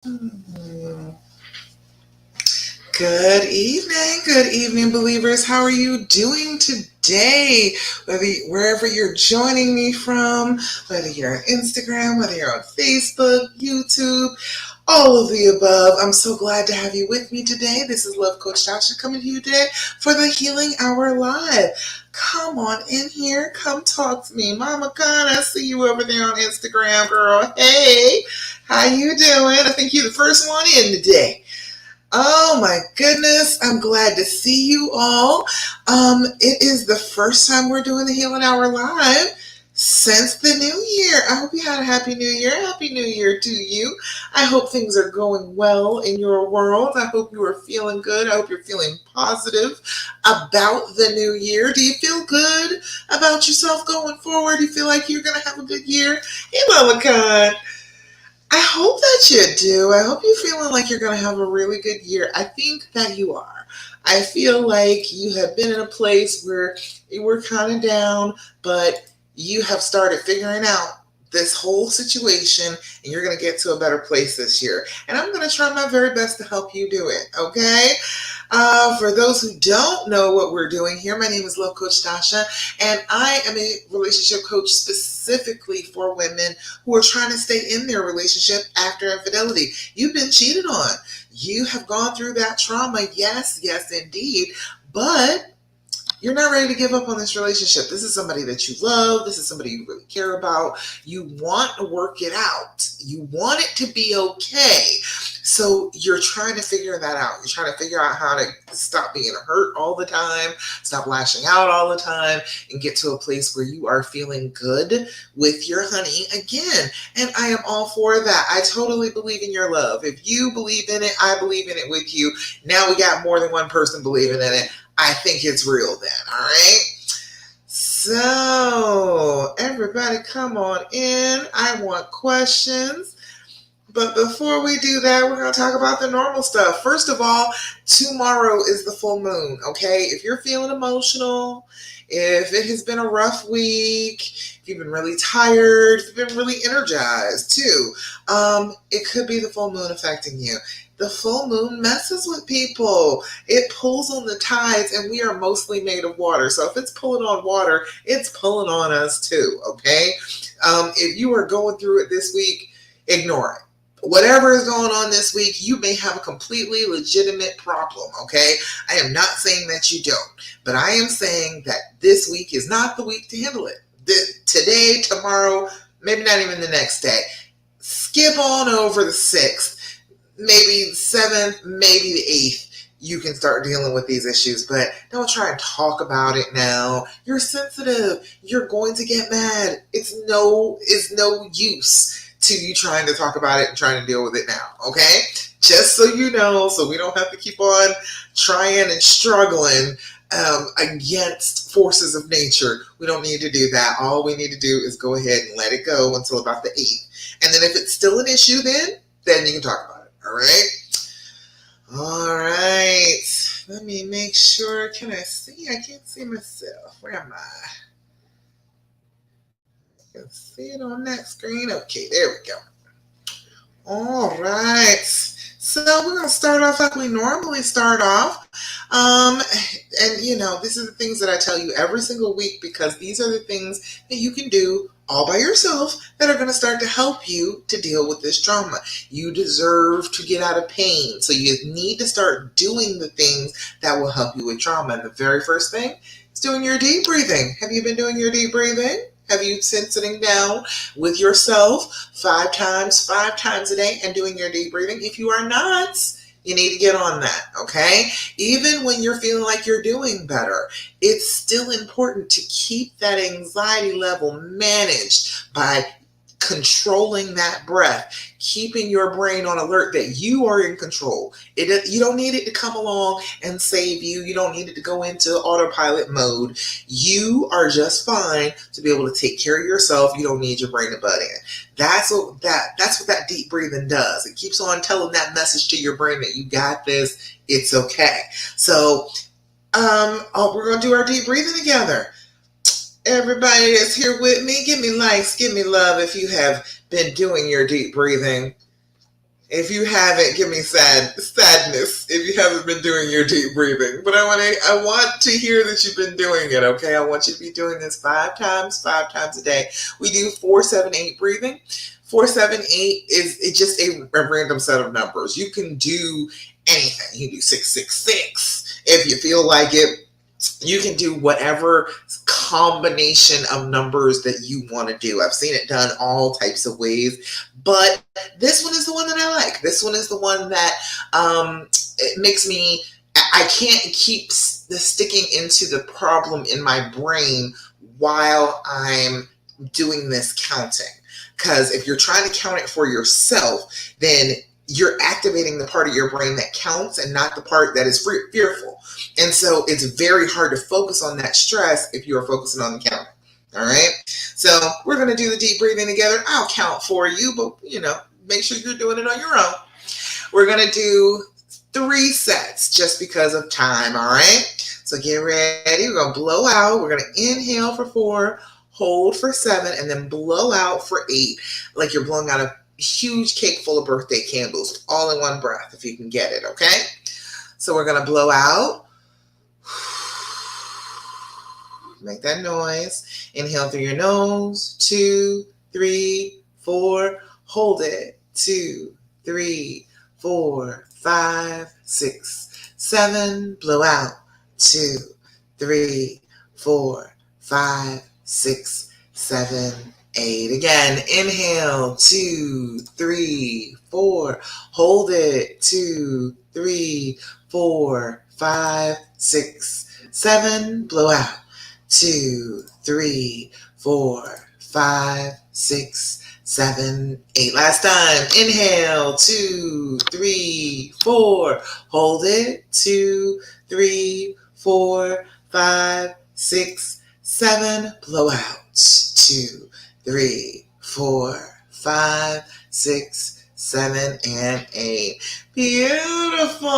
Hmm. Good evening, believers. How are you doing today? Wherever you're joining me from, whether you're on Instagram, whether you're on Facebook, YouTube, all of the above. I'm so glad to have you with me today. This is Love Coach Tasha coming to you today for the Healing Hour Live. Come on in here. Come talk to me. Mama Khan, I see you over there on Instagram, girl. Hey, how you doing? I think you're the first one in today. Oh my goodness, I'm glad to see you all. It is the first time we're doing the Healing Hour Live since the new year. I hope you had a happy new year. Happy new year to you. I hope things are going well in your world. I hope you are feeling good. I hope you're feeling positive about the new year. Do you feel good about yourself going forward? Do you feel like you're going to have a good year? Hey, Mama Khan. I hope that you do. I hope you're feeling like you're going to have a really good year. I think that you are. I feel like you have been in a place where you were kind of down, but you have started figuring out this whole situation and you're going to get to a better place this year. And I'm going to try my very best to help you do it, okay? For those who don't know what we're doing here, my name is Love Coach Tasha, and I am a relationship coach specifically for women who are trying to stay in their relationship after infidelity. You've been cheated on. You have gone through that trauma. Yes, yes, indeed. But you're not ready to give up on this relationship. This is somebody that you love. This is somebody you really care about. You want to work it out. You want it to be okay. So you're trying to figure that out. You're trying to figure out how to stop being hurt all the time, stop lashing out all the time, and get to a place where you are feeling good with your honey again. And I am all for that. I totally believe in your love. If you believe in it, I believe in it with you. Now we got more than one person believing in it. I think it's real then, all right? So, everybody come on in. I want questions. But before we do that, we're going to talk about the normal stuff. First of all, tomorrow is the full moon, okay? If you're feeling emotional, if it has been a rough week, if you've been really tired, if you've been really energized too, it could be the full moon affecting you. The full moon messes with people. It pulls on the tides, and we are mostly made of water. So if it's pulling on water, it's pulling on us too, okay? If you are going through it this week, ignore it. Whatever is going on this week, you may have a completely legitimate problem, okay? I am not saying that you don't, but I am saying that this week is not the week to handle it. Today, tomorrow, maybe not even the next day. Skip on over the 6th, maybe the 7th, maybe the 8th. You can start dealing with these issues, but don't try and talk about it now. You're sensitive. You're going to get mad. It's no use to you trying to talk about it and trying to deal with it now, okay? Just so you know, so we don't have to keep on trying and struggling against forces of nature. We don't need to do that. All we need to do is go ahead and let it go until about the 8th. And then if it's still an issue, then you can talk about it, all right? All right. Let me make sure. Can I see? I can't see myself. Where am I? I can see it on that screen. Okay, there we go. All right. So we're going to start off like we normally start off. Um, and, this is the things that I tell you every single week because these are the things that you can do all by yourself that are going to start to help you to deal with this trauma. You deserve to get out of pain. So you need to start doing the things that will help you with trauma. And the very first thing is doing your deep breathing. Have you been doing your deep breathing? Have you been sitting down with yourself 5 times a day and doing your deep breathing? If you are not, you need to get on that, okay? Even when you're feeling like you're doing better, it's still important to keep that anxiety level managed by controlling that breath, keeping your brain on alert that you are in control. You don't need it to come along and save you. You don't need it to go into autopilot mode. You are just fine to be able to take care of yourself. You don't need your brain to butt in. That's what that deep breathing does. It keeps on telling that message to your brain that you got this. It's okay. So, we're gonna do our deep breathing together. Everybody that's here with me, give me likes, give me love if you have been doing your deep breathing. If you haven't, give me sadness if you haven't been doing your deep breathing. But I want to hear that you've been doing it, okay? I want you to be doing this five times a day. We do 4-7-8 breathing. 4-7-8 is it's just a random set of numbers. You can do anything. You can do 6-6-6 if you feel like it. You can do whatever combination of numbers that you want to do. I've seen it done all types of ways, but this one is the one that I like. This one is the one that it makes me. I can't keep the sticking into the problem in my brain while I'm doing this counting. Because if you're trying to count it for yourself, then you're activating the part of your brain that counts and not the part that is fearful. And so it's very hard to focus on that stress if you're focusing on the counting. All right. So we're going to do the deep breathing together. I'll count for you, but make sure you're doing it on your own. We're going to do 3 sets just because of time. All right. So get ready. We're going to blow out. We're going to inhale for 4, hold for 7, and then blow out for 8. Like you're blowing out a huge cake full of birthday candles all in one breath if you can get it. Okay. So we're going to blow out. Make that noise. Inhale through your nose. 2, 3, 4. Hold it. 2, 3, 4, 5, 6, 7. Blow out. 2, 3, 4, 5, 6, 7, 8. Again. Inhale. 2, 3, 4. Hold it. 2, 3, 4, 5, 6, 7. Blow out. 2, 3, 4, 5, 6, 7, 8. Last time. Inhale. 2, 3, 4. Hold it. 2, 3, 4, 5, 6, 7. Blow out. 2, 3, 4, 5, 6, 7, and 8. Beautiful.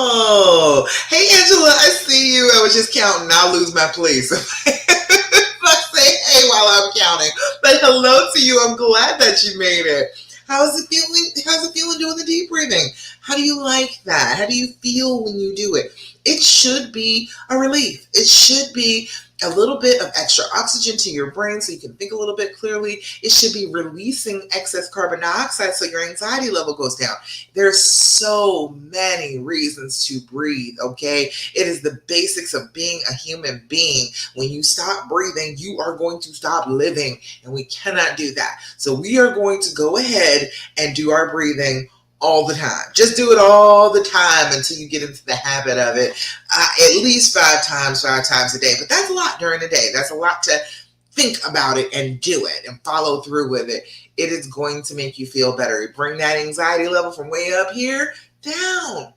Hey, Angela, I see you. I was just counting. I'll lose my place. I say hey while I'm counting. But hello to you. I'm glad that you made it. How's it feeling? How's it feeling doing the deep breathing? How do you like that? How do you feel when you do it? It should be a relief. It should be a little bit of extra oxygen to your brain so you can think a little bit clearly. It should be releasing excess carbon dioxide so your anxiety level goes down. There's so many reasons to breathe, okay? It is the basics of being a human being. When you stop breathing, you are going to stop living, and we cannot do that. So we are going to go ahead and do our breathing all the time. Just do it all the time until you get into the habit of it. At least 5 times a day. But that's a lot during the day. That's a lot to think about it and do it and follow through with it. It is going to make you feel better. You bring that anxiety level from way up here down.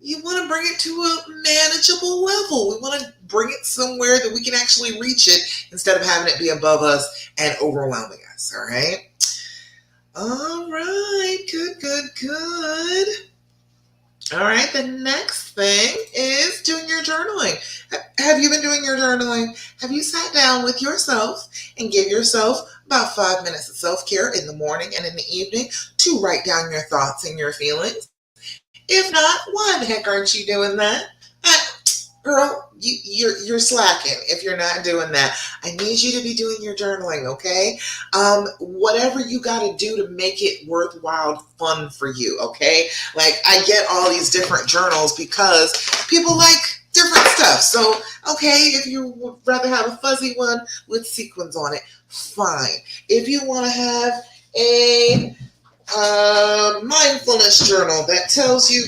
You want to bring it to a manageable level. We want to bring it somewhere that we can actually reach it instead of having it be above us and overwhelming us. All right. All right, good. All right, the next thing is doing your journaling. Have you been doing your journaling? Have you sat down with yourself and give yourself about 5 minutes of self-care in the morning and in the evening to write down your thoughts and your feelings? If not, why the heck aren't you doing that? Girl, you're slacking if you're not doing that. I need you to be doing your journaling, okay? Whatever you got to do to make it worthwhile fun for you, okay? Like, I get all these different journals because people like different stuff. So, okay, if you would rather have a fuzzy one with sequins on it, fine. If you want to have a mindfulness journal that tells you,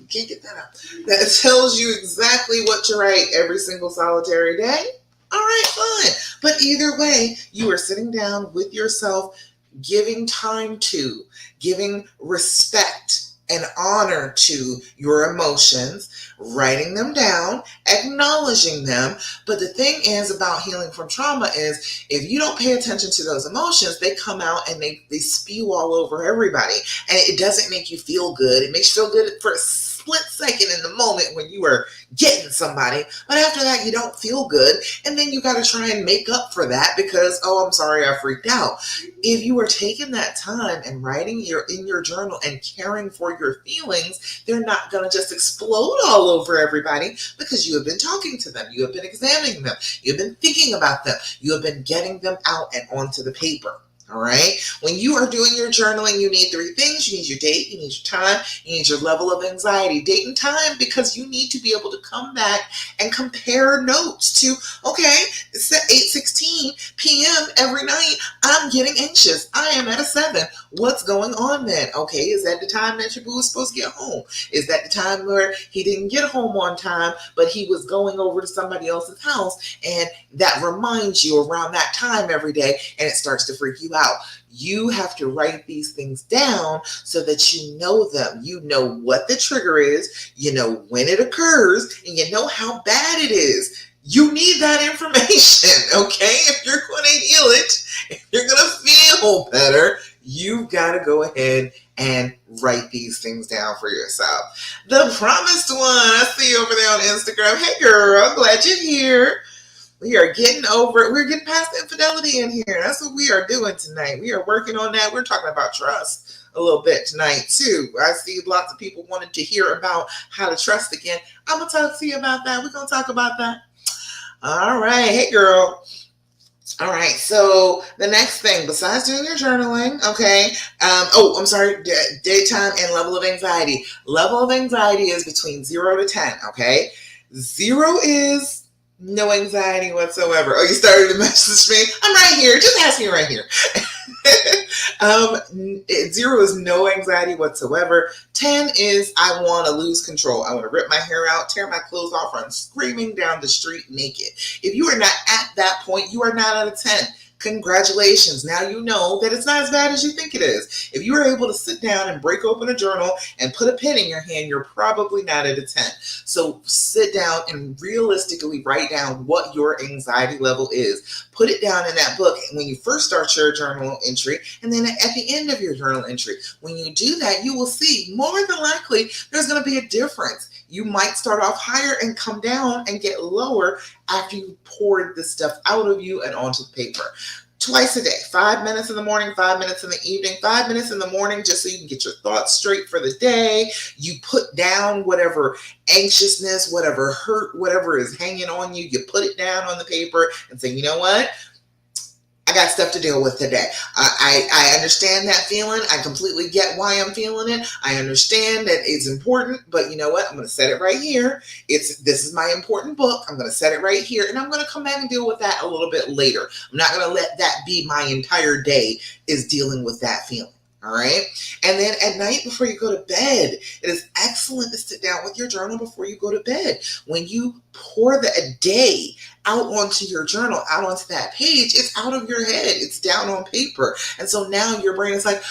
can't get that out, that tells you exactly what to write every single solitary day, all right, fine. But either way, you are sitting down with yourself, giving time to, giving respect and honor to your emotions, writing them down, acknowledging them. But the thing is about healing from trauma is if you don't pay attention to those emotions, they come out and they spew all over everybody. And it doesn't make you feel good. It makes you feel good for split second in the moment when you are getting somebody, but after that you don't feel good, and then you got to try and make up for that because, oh, I'm sorry, I freaked out. If you are taking that time and writing in your journal and caring for your feelings, they're not going to just explode all over everybody because you have been talking to them, you have been examining them, you have been thinking about them, you have been getting them out and onto the paper. All right. When you are doing your journaling, you need three things. You need your date, you need your time, you need your level of anxiety. Date and time, because you need to be able to come back and compare notes to, okay, it's at 8:16 p.m. every night. I'm getting anxious. I am at a 7. What's going on then? Okay, is that the time that your boo was supposed to get home? Is that the time where he didn't get home on time, but he was going over to somebody else's house, and that reminds you around that time every day, and it starts to freak you out? You have to write these things down so that you know them. You know what the trigger is, you know when it occurs, and you know how bad it is. You need that information, okay? If you're going to heal it, if you're going to feel better, you've got to go ahead and write these things down for yourself. The promised one, I see you over there on Instagram. Hey girl, glad you're here. We're getting past infidelity in here. That's what we are doing tonight. We are working on that. We're talking about trust a little bit tonight too. I see lots of people wanted to hear about how to trust again. I'm going to talk to you about that. We're going to talk about that. All right. Hey girl. All right, so the next thing, besides doing your journaling, okay, I'm sorry, daytime and level of anxiety. Level of anxiety is between 0 to 10, okay? 0 is no anxiety whatsoever. Oh, you started to message me? I'm right here. Just ask me right here. 0 is no anxiety whatsoever. 10 is I want to lose control. I want to rip my hair out, tear my clothes off, run screaming down the street naked. If you are not at that point, you are not at a 10. Congratulations. Now you know that it's not as bad as you think it is. If you are able to sit down and break open a journal and put a pen in your hand, you're probably not at a 10. So sit down and realistically write down what your anxiety level is. Put it down in that book when you first start your journal entry, and then at the end of your journal entry. When you do that, you will see more than likely there's going to be a difference. You might start off higher and come down and get lower after you poured the stuff out of you and onto the paper. Twice a day, 5 minutes in the morning, 5 minutes in the evening, 5 minutes in the morning, just so you can get your thoughts straight for the day. You put down whatever anxiousness, whatever hurt, whatever is hanging on you, you put it down on the paper and say, you know what? I got stuff to deal with today. I understand that feeling. I completely get why I'm feeling it. I understand that it's important, but you know what? I'm going to set it right here. This is my important book. I'm going to set it right here, and I'm going to come back and deal with that a little bit later. I'm not going to let that be my entire day is dealing with that feeling. All right. And then at night before you go to bed, it is excellent to sit down with your journal before you go to bed. When you pour a day out onto your journal, out onto that page, it's out of your head. It's down on paper. And so now your brain is like,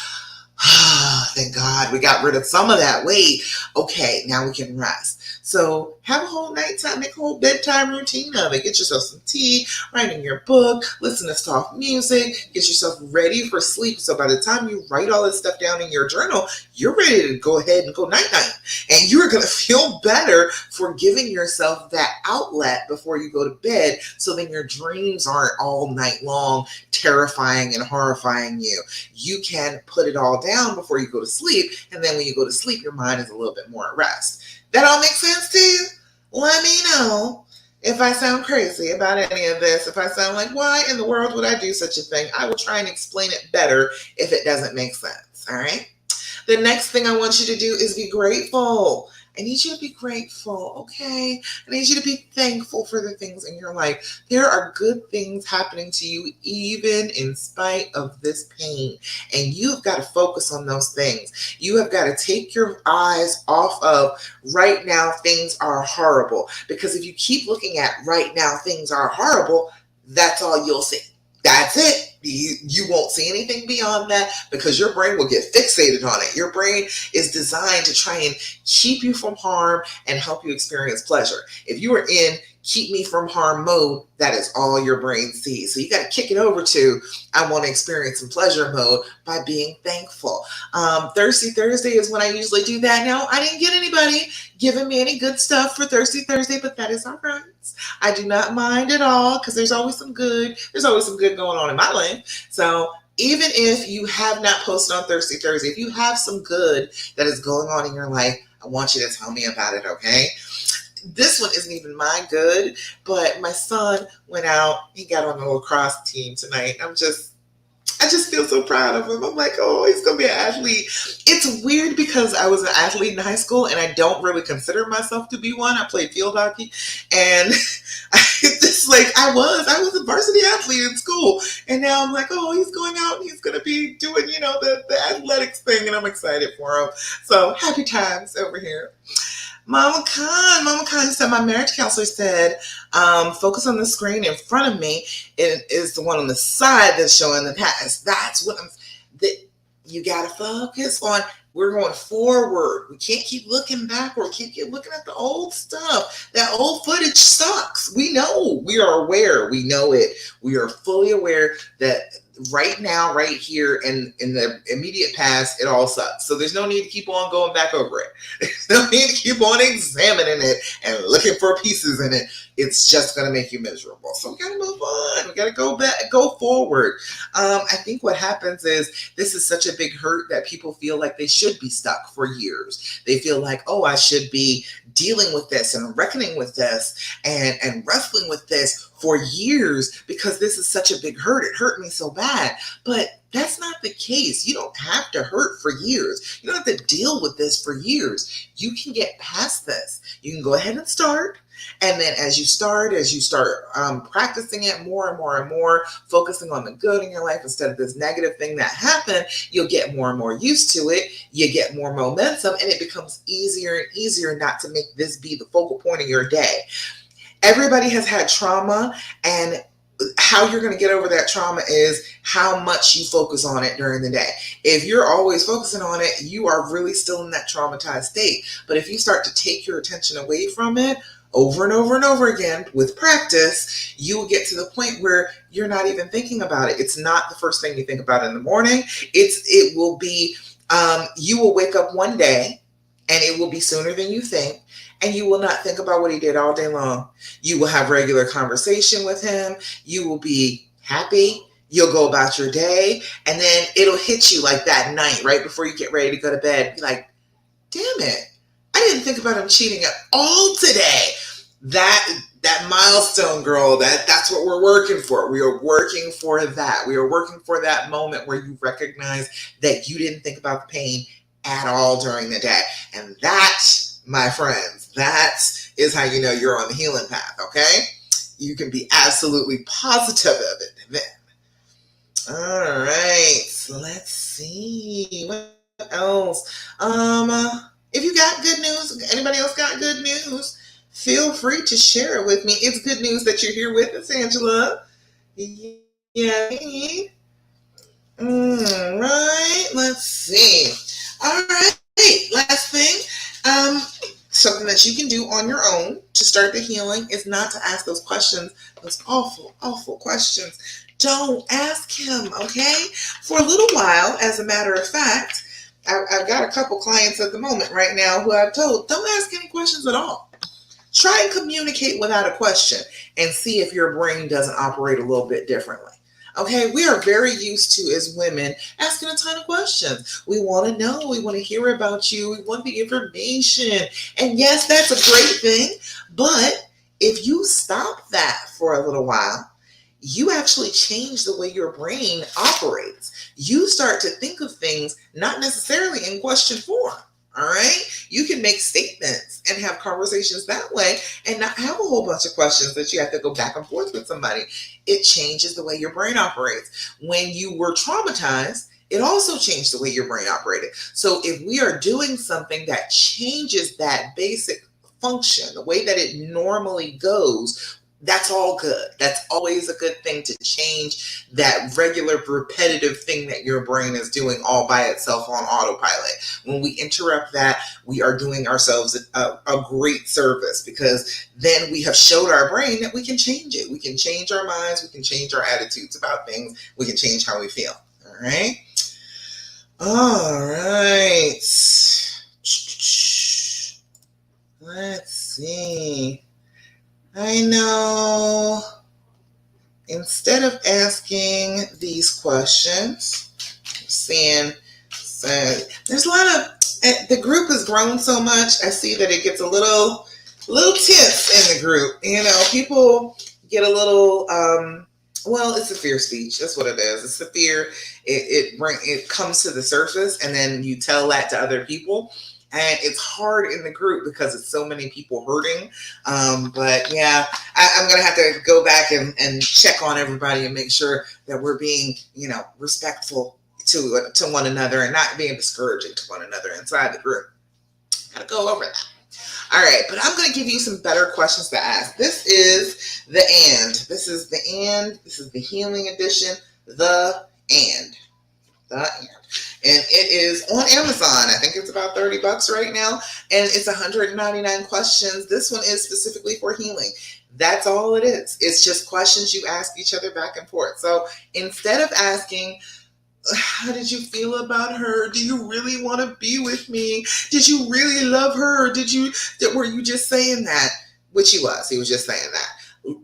thank God we got rid of some of that weight. Okay, now we can rest. So have a whole nighttime, make a whole bedtime routine of it. Get yourself some tea, write in your book, listen to soft music, get yourself ready for sleep. So by the time you write all this stuff down in your journal, you're ready to go ahead and go night-night. And you're going to feel better for giving yourself that outlet before you go to bed, so then your dreams aren't all night long terrifying and horrifying you. You can put it all down before you go to sleep, and then when you go to sleep, your mind is a little bit more at rest. That all makes sense to you? Let me know if I sound crazy about any of this. If I sound like, why in the world would I do such a thing? I will try and explain it better if it doesn't make sense. All right? The next thing I want you to do is be grateful. I need you to be grateful, okay? I need you to be thankful for the things in your life. There are good things happening to you even in spite of this pain. And you've got to focus on those things. You have got to take your eyes off of right now things are horrible. Because if you keep looking at right now things are horrible, that's all you'll see. That's it. You won't see anything beyond that because your brain will get fixated on it. Your brain is designed to try and keep you from harm and help you experience pleasure. If you are in keep me from harm mode, that is all your brain sees. So you got to kick it over to, I want to experience some pleasure mode by being thankful. Thirsty Thursday is when I usually do that. Now, I didn't get anybody giving me any good stuff for Thirsty Thursday, but that is all right. I do not mind at all because there's always some good. There's always some good going on in my life. So even if you have not posted on Thirsty Thursday, if you have some good that is going on in your life, I want you to tell me about it, okay? This one isn't even my good, but my son went out. He got on the lacrosse team tonight. I just feel so proud of him. I'm like, oh, he's going to be an athlete. It's weird because I was an athlete in high school and I don't really consider myself to be one. I played field hockey and just like I was a varsity athlete in school. And now I'm like, oh, he's going out and he's going to be doing, the athletics thing. And I'm excited for him. So happy times over here. Mama Khan said, my marriage counselor said, focus on the screen in front of me. It is the one on the side that's showing the past. That's what you got to focus on. We're going forward. We can't keep looking backward. Can't keep looking at the old stuff. That old footage sucks. We know. We are aware. We know it. We are fully aware that right now, right here, and in the immediate past, it all sucks. So there's no need to keep on going back over it. There's no need to keep on examining it and looking for pieces in it. It's just going to make you miserable. So we got to move on. We got to go back, go forward. I think what happens is this is such a big hurt that people feel like they should be stuck for years. They feel like, oh, I should be dealing with this and reckoning with this and wrestling with this for years because this is such a big hurt. It hurt me so bad. But that's not the case. You don't have to hurt for years. You don't have to deal with this for years. You can get past this. You can go ahead and start. And then as you start practicing it more and more and more, focusing on the good in your life instead of this negative thing that happened, you'll get more and more used to it. You get more momentum and it becomes easier and easier not to make this be the focal point of your day. Everybody has had trauma, and how you're going to get over that trauma is how much you focus on it during the day. If you're always focusing on it, you are really still in that traumatized state. But if you start to take your attention away from it over and over and over again with practice, you will get to the point where you're not even thinking about it. It's not the first thing you think about in the morning. It will be, you will wake up one day and it will be sooner than you think. And you will not think about what he did all day long. You will have regular conversation with him. You will be happy. You'll go about your day. And then it'll hit you like that night, right before you get ready to go to bed. Be like, damn it. I didn't think about him cheating at all today. That milestone, girl, that's what we're working for. We are working for that. We are working for that moment where you recognize that you didn't think about the pain at all during the day. And that, my friends, that is how you know you're on the healing path, okay? You can be absolutely positive of it then. All right, so let's see. What else? If you got good news, anybody else got good news, feel free to share it with me. It's good news that you're here with us, Angela. Yay. All right, let's see. All right, last thing. Something that you can do on your own to start the healing is not to ask those questions, those awful, awful questions. Don't ask him, okay? For a little while, as a matter of fact, I've got a couple clients at the moment right now who I've told, don't ask any questions at all. Try and communicate without a question and see if your brain doesn't operate a little bit differently. Okay, we are very used to, as women, asking a ton of questions. We want to know. We want to hear about you. We want the information. And yes, that's a great thing. But if you stop that for a little while, you actually change the way your brain operates. You start to think of things not necessarily in question form. All right. You can make statements and have conversations that way and not have a whole bunch of questions that you have to go back and forth with somebody. It changes the way your brain operates. When you were traumatized, it also changed the way your brain operated. So if we are doing something that changes that basic function, the way that it normally goes, That's all good. That's always a good thing to change that regular repetitive thing that your brain is doing all by itself on autopilot. When we interrupt that, we are doing ourselves a great service, because then we have showed our brain that we can change it. We can change our minds. We can change our attitudes about things. We can change how we feel. All right. All right. Let's see. I know instead of asking these questions, I'm seeing there's a lot of, the group has grown so much. I see that it gets a little tense in the group. People get a little, well, it's a fear speech. That's what it is. It's the fear. It comes to the surface, and then you tell that to other people. And it's hard in the group because it's so many people hurting. But yeah, I'm going to have to go back and check on everybody and make sure that we're being, respectful to one another and not being discouraging to one another inside the group. Got to go over that. All right, but I'm going to give you some better questions to ask. This is the and. This is the and. This is the healing edition. The and. The and. And it is on Amazon. I think it's about $30 right now. And it's 199 questions. This one is specifically for healing. That's all it is. It's just questions you ask each other back and forth. So instead of asking, how did you feel about her? Do you really want to be with me? Did you really love her? Or were you just saying that? Which he was. He was just saying that.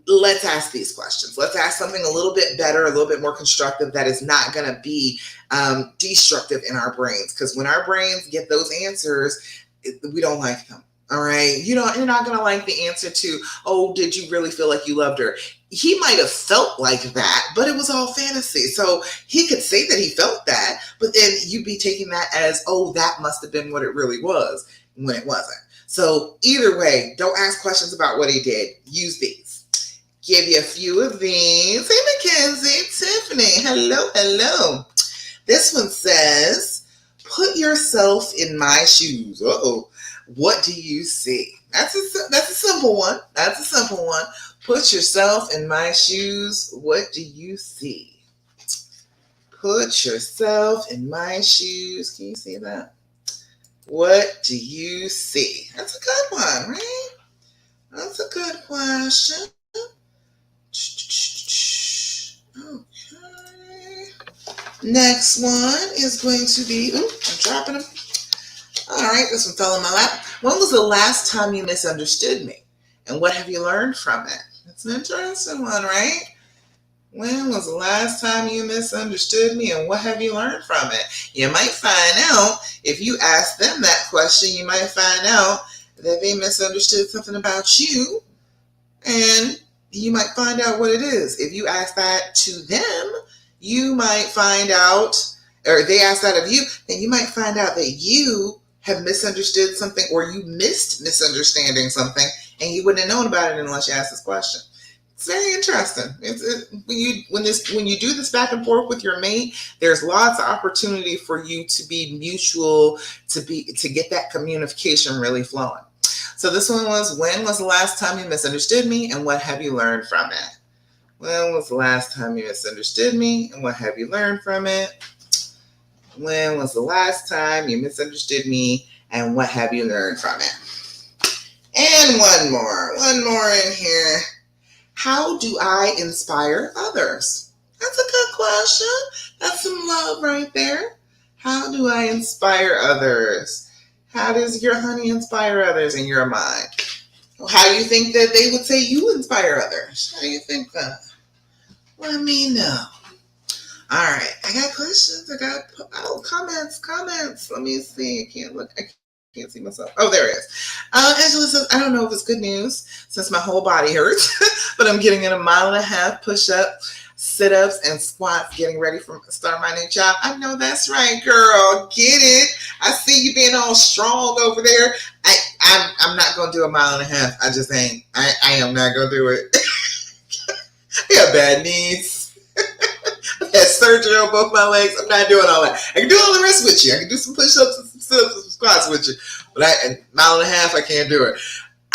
Let's ask these questions. Let's ask something a little bit better, a little bit more constructive, that is not going to be destructive in our brains. Because when our brains get those answers, we don't like them. All right. You're not going to like the answer to, oh, did you really feel like you loved her? He might have felt like that, but it was all fantasy. So he could say that he felt that, but then you'd be taking that as, oh, that must have been what it really was, when it wasn't. So either way, don't ask questions about what he did. Use these. Give you a few of these. Hey, Mackenzie, Tiffany, hello. This one says, put yourself in my shoes. Uh-oh. What do you see? That's a simple one. That's a simple one. Put yourself in my shoes. What do you see? Put yourself in my shoes. Can you see that? What do you see? That's a good one, right? That's a good question. Okay. Next one is going to be, I'm dropping them. All right, this one fell in my lap. When was the last time you misunderstood me? And what have you learned from it? That's an interesting one, right? When was the last time you misunderstood me, and what have you learned from it? You might find out, if you ask them that question, you might find out that they misunderstood something about you, and you might find out what it is. If you ask that to them, you might find out, or they ask that of you, then you might find out that you have misunderstood something, or you missed misunderstanding something, and you wouldn't have known about it unless you asked this question. It's very interesting. When you do this back and forth with your mate, there's lots of opportunity for you to be mutual, to get that communication really flowing. So this one was, when was the last time you misunderstood me, and what have you learned from it? When was the last time you misunderstood me, and what have you learned from it? When was the last time you misunderstood me, and what have you learned from it? And one more in here. How do I inspire others? That's a good question. That's some love right there. How do I inspire others? How does your honey inspire others in your mind? How do you think that they would say you inspire others? How do you think that? Let me know. All right. I got questions. I got comments. Let me see. I can't see myself. Oh, there it is. Angela says, I don't know if it's good news since my whole body hurts, but I'm getting in 1.5 miles push-up, sit-ups, and squats, getting ready to start my new job. I know that's right, girl. Get it. I see you being all strong over there. I'm not going to do 1.5 miles. I just ain't. I am not going to do it. I got bad knees. I had surgery on both my legs. I'm not doing all that. I can do all the rest with you. I can do some push-ups and some sit-ups and some squats with you. But 1.5 miles, I can't do it.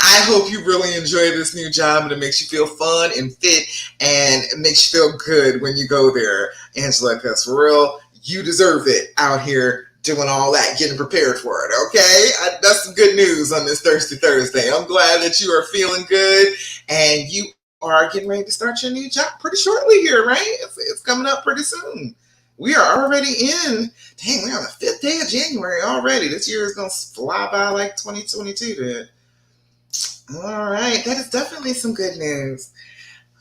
I hope you really enjoy this new job and it makes you feel fun and fit and it makes you feel good when you go there, Angela, because for real, you deserve it out here doing all that, getting prepared for it, okay? That's some good news on this Thirsty Thursday. I'm glad that you are feeling good and you are getting ready to start your new job pretty shortly here, right? It's coming up pretty soon. We are already in, dang, we're on the 5th day of January already. This year is going to fly by like 2022 did. All right, that is definitely some good news.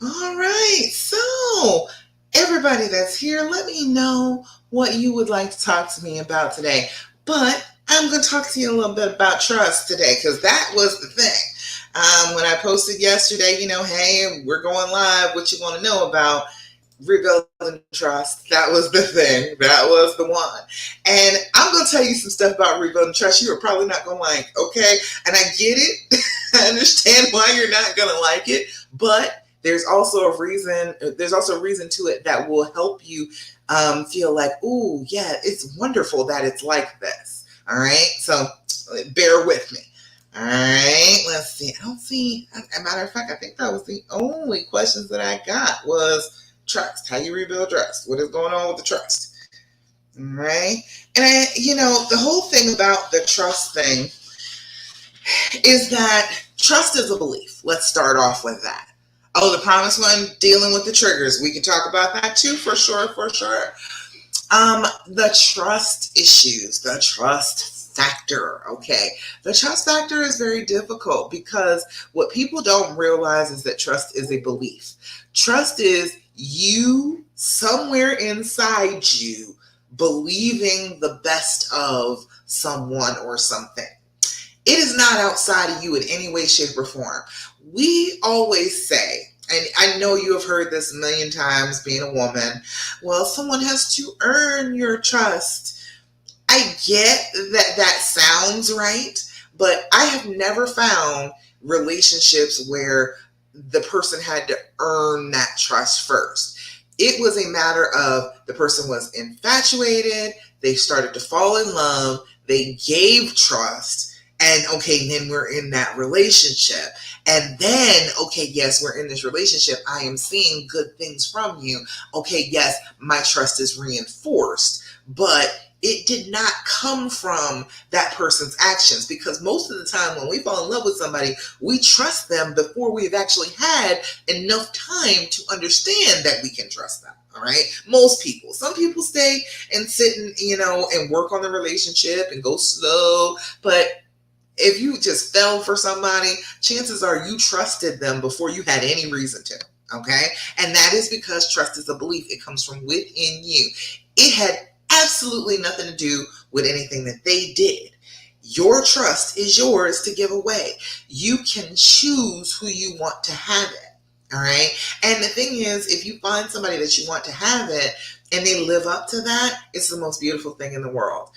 All right, so everybody that's here, let me know what you would like to talk to me about today. But I'm going to talk to you a little bit about trust today because that was the thing. When I posted yesterday, hey, we're going live. What you want to know about rebuilding trust? That was the thing. That was the one. And I'm going to tell you some stuff about rebuilding trust you are probably not going to like, okay? And I get it. I understand why you're not going to like it, but there's also a reason to it that will help you feel like, ooh, yeah, it's wonderful that it's like this. All right, so bear with me. All right, let's see. I don't see. As a matter of fact, I think that was the only questions that I got was trust. How you rebuild trust? What is going on with the trust? All right, and the whole thing about the trust thing is that trust is a belief. Let's start off with that. Oh, the promised one, dealing with the triggers. We can talk about that too, for sure, for sure. The trust issues, the trust factor, okay? The trust factor is very difficult because what people don't realize is that trust is a belief. Trust is you, somewhere inside you, believing the best of someone or something. It is not outside of you in any way, shape, or form. We always say, and I know you have heard this a million times being a woman, well, someone has to earn your trust. I get that that sounds right, but I have never found relationships where the person had to earn that trust first. It was a matter of the person was infatuated, they started to fall in love, they gave trust, and okay, then we're in that relationship. And then, okay, yes, we're in this relationship. I am seeing good things from you. Okay, yes, my trust is reinforced. But it did not come from that person's actions because most of the time when we fall in love with somebody, we trust them before we've actually had enough time to understand that we can trust them. All right. Most people, some people stay and sit and, and work on the relationship and go slow. But if you just fell for somebody, chances are you trusted them before you had any reason to. Okay. And that is because trust is a belief. It comes from within you. It had absolutely nothing to do with anything that they did. Your trust is yours to give away. You can choose who you want to have it. All right. And the thing is, if you find somebody that you want to have it and they live up to that, it's the most beautiful thing in the world.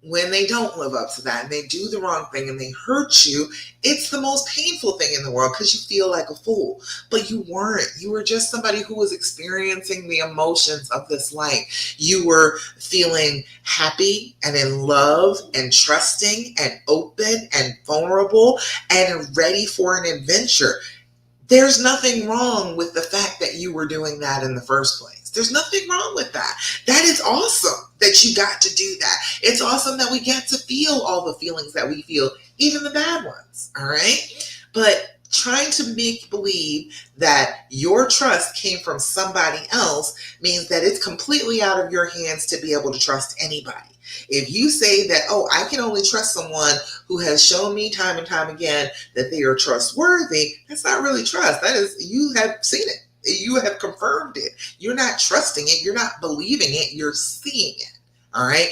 When they don't live up to that and they do the wrong thing and they hurt you, it's the most painful thing in the world because you feel like a fool. But you weren't. You were just somebody who was experiencing the emotions of this life. You were feeling happy and in love and trusting and open and vulnerable and ready for an adventure. There's nothing wrong with the fact that you were doing that in the first place. There's nothing wrong with that. That is awesome that you got to do that. It's awesome that we get to feel all the feelings that we feel, even the bad ones. All right. But trying to make believe that your trust came from somebody else means that it's completely out of your hands to be able to trust anybody. If you say that, oh, I can only trust someone who has shown me time and time again that they are trustworthy, that's not really trust. That is, you have seen it. You have confirmed it. You're not trusting it. You're not believing it. You're seeing it. All right.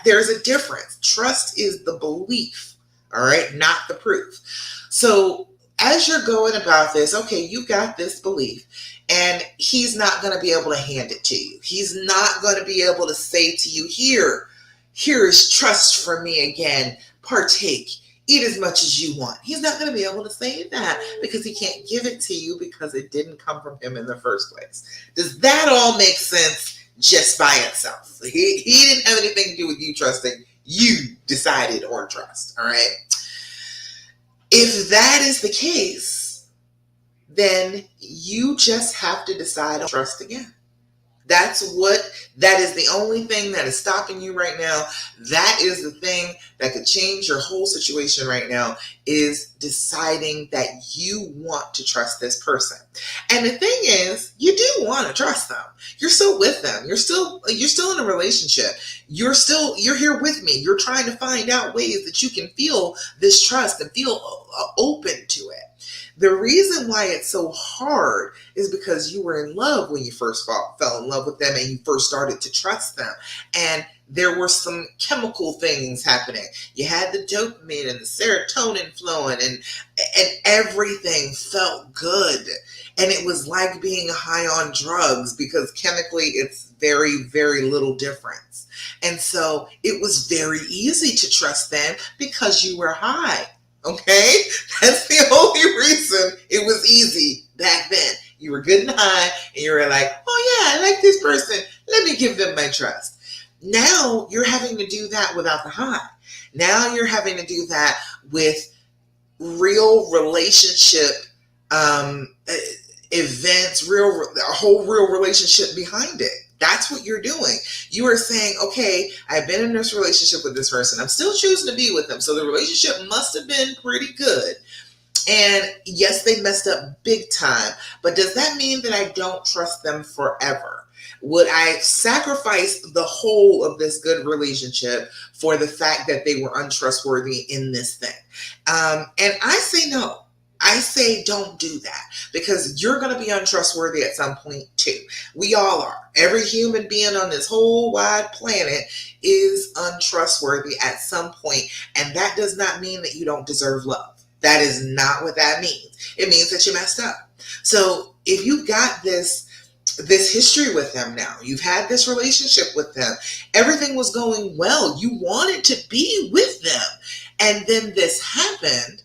There's a difference. Trust is the belief. All right. Not the proof. So as you're going about this, okay, you got this belief and he's not going to be able to hand it to you. He's not going to be able to say to you, here is trust for me again. Partake. Eat as much as you want. He's not going to be able to say that because he can't give it to you because it didn't come from him in the first place. Does that all make sense just by itself? He didn't have anything to do with you trusting. You decided on trust. All right. If that is the case, then you just have to decide on trust again. That is the only thing that is stopping you right now. That is the thing that could change your whole situation right now, is deciding that you want to trust this person. And the thing is, you do want to trust them. You're still with them. You're still in a relationship. You're here with me. You're trying to find out ways that you can feel this trust and feel open to it. The reason why it's so hard is because you were in love when you first fell in love with them and you first started to trust them. And there were some chemical things happening. You had the dopamine and the serotonin flowing, and everything felt good. And it was like being high on drugs, because chemically it's very, very little difference. And so it was very easy to trust them because you were high. Okay? That's the only reason it was easy back then. You were good and high, and you were like, oh yeah, I like this person. Let me give them my trust. Now you're having to do that without the high. Now you're having to do that with real relationship events, a whole real relationship behind it. That's what you're doing. You are saying, okay, I've been in this relationship with this person. I'm still choosing to be with them. So the relationship must have been pretty good. And yes, they messed up big time. But does that mean that I don't trust them forever? Would I sacrifice the whole of this good relationship for the fact that they were untrustworthy in this thing? And I say no. I say don't do that, because you're going to be untrustworthy at some point too. We all are. Every human being on this whole wide planet is untrustworthy at some point, and that does not mean that you don't deserve love. That is not what that means. It means that you messed up. So if you've got this history with them now, you've had this relationship with them, everything was going well, you wanted to be with them, and then this happened.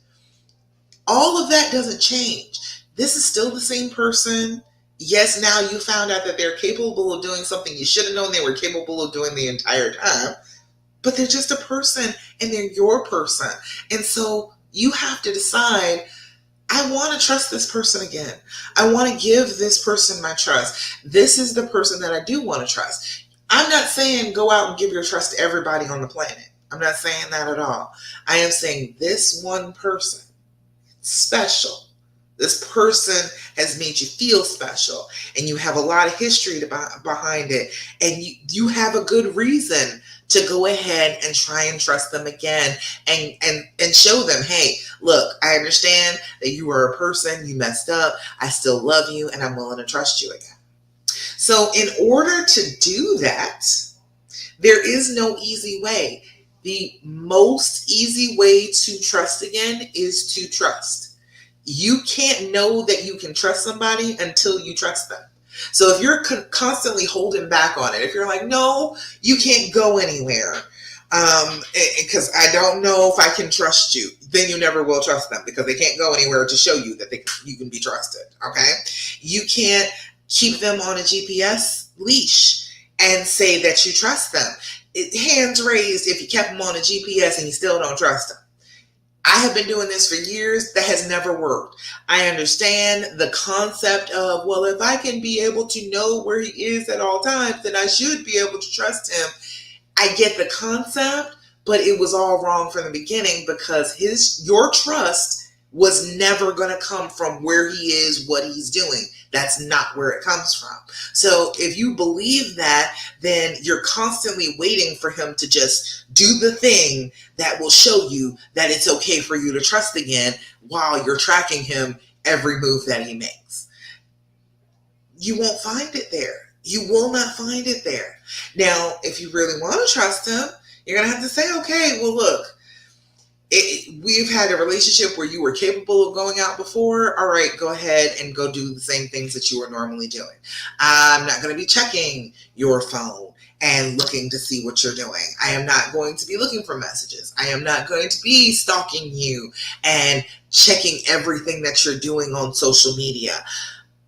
All of that doesn't change. This is still the same person. Yes, now you found out that they're capable of doing something you should have known they were capable of doing the entire time, but they're just a person, and they're your person. And so you have to decide, I want to trust this person again. I want to give this person my trust. This is the person that I do want to trust. I'm not saying go out and give your trust to everybody on the planet. I'm not saying that at all. I am saying this one person, special. This person has made you feel special, and you have a lot of history behind it, and you have a good reason to go ahead and try and trust them again, and show them, hey, look, I understand that you were a person, you messed up, I still love you, and I'm willing to trust you again. So in order to do that, there is no easy way. The most easy way to trust again is to trust. You can't know that you can trust somebody until you trust them. So if you're constantly holding back on it, if you're like, no, you can't go anywhere because I don't know if I can trust you, then you never will trust them, because they can't go anywhere to show you that you can be trusted. Okay? You can't keep them on a GPS leash and say that you trust them. Hands raised if you kept them on a GPS and you still don't trust them. I have been doing this for years. That has never worked. I understand the concept of, well, if I can be able to know where he is at all times, then I should be able to trust him. I get the concept, but it was all wrong from the beginning, because your trust was never going to come from where he is, what he's doing. That's not where it comes from. So if you believe that, then you're constantly waiting for him to just do the thing that will show you that it's okay for you to trust again, while you're tracking him every move that he makes. You won't find it there. You will not find it there. Now, if you really want to trust him, you're going to have to say, okay, well, look, we've had a relationship where you were capable of going out before. All right, go ahead and go do the same things that you were normally doing. I'm not going to be checking your phone and looking to see what you're doing. I am not going to be looking for messages. I am not going to be stalking you and checking everything that you're doing on social media.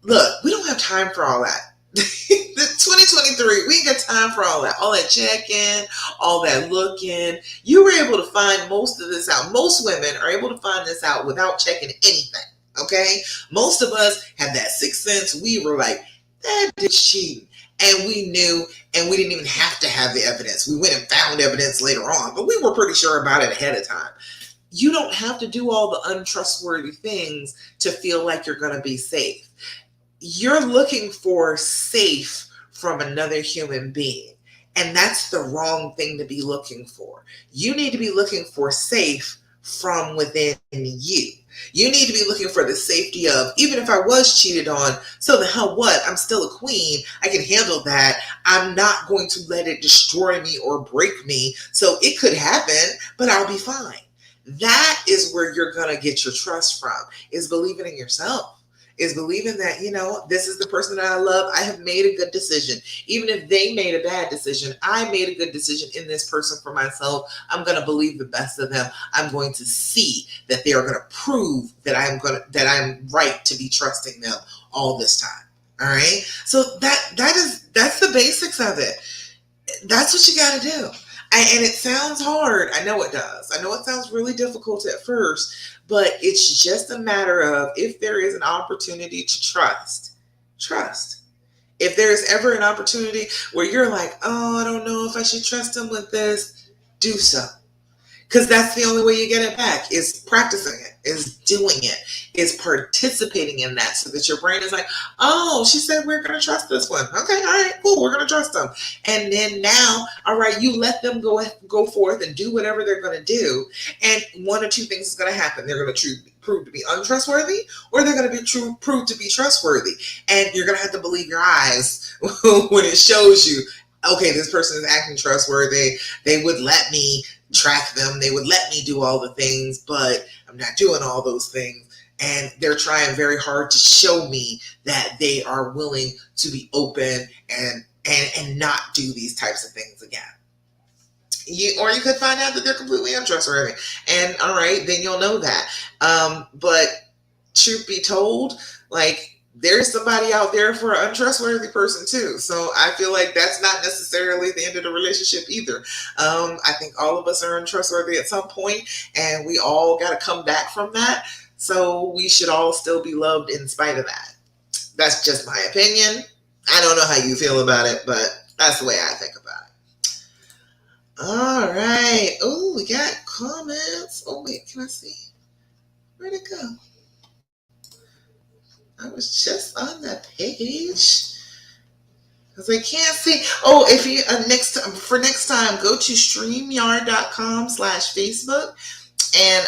Look, we don't have time for all that. 2023, we ain't got time for all that check-in, all that looking. You were able to find most of this out. Most women are able to find this out without checking anything. Okay, most of us have that sixth sense. We were like, that is cheating, and we knew, and we didn't even have to have the evidence. We went and found evidence later on, but we were pretty sure about it ahead of time. You don't have to do all the untrustworthy things to feel like you're going to be safe. You're looking for safe from another human being. And that's the wrong thing to be looking for. You need to be looking for safe from within you. You need to be looking for the safety of, even if I was cheated on, so the hell what? I'm still a queen. I can handle that. I'm not going to let it destroy me or break me. So it could happen, but I'll be fine. That is where you're going to get your trust from, is believing in yourself. Is believing that, this is the person that I love. I have made a good decision. Even if they made a bad decision, I made a good decision in this person for myself. I'm going to believe the best of them. I'm going to see that they are going to prove that I'm right to be trusting them all this time. All right. So that's the basics of it. That's what you got to do. And it sounds hard. I know it does. I know it sounds really difficult at first, but it's just a matter of, if there is an opportunity to trust. If there's ever an opportunity where you're like, oh, I don't know if I should trust him with this, do so. Because that's the only way you get it back, is practicing it, is doing it, is participating in that, so that your brain is like, oh, she said we're going to trust this one. Okay, all right, cool, we're going to trust them. And then now, all right, you let them go forth and do whatever they're going to do. And one or two things is going to happen. They're going to prove to be untrustworthy, or they're going to be proved to be trustworthy. And you're going to have to believe your eyes when it shows you, okay, this person is acting trustworthy. They would let me track them. They would let me do all the things, but I'm not doing all those things. And they're trying very hard to show me that they are willing to be open and not do these types of things again. Or you could find out that they're completely untrustworthy. And all right, then you'll know that. But truth be told, like, there's somebody out there for an untrustworthy person too. So I feel like that's not necessarily the end of the relationship either. I think all of us are untrustworthy at some point, and we all got to come back from that. So we should all still be loved in spite of that. That's just my opinion. I don't know how you feel about it, but that's the way I think about it. All right. Oh, we got comments. Oh, wait, can I see? Where'd it go? I was just on that page because I can't see. Oh, if you next time, go to streamyard.com/Facebook and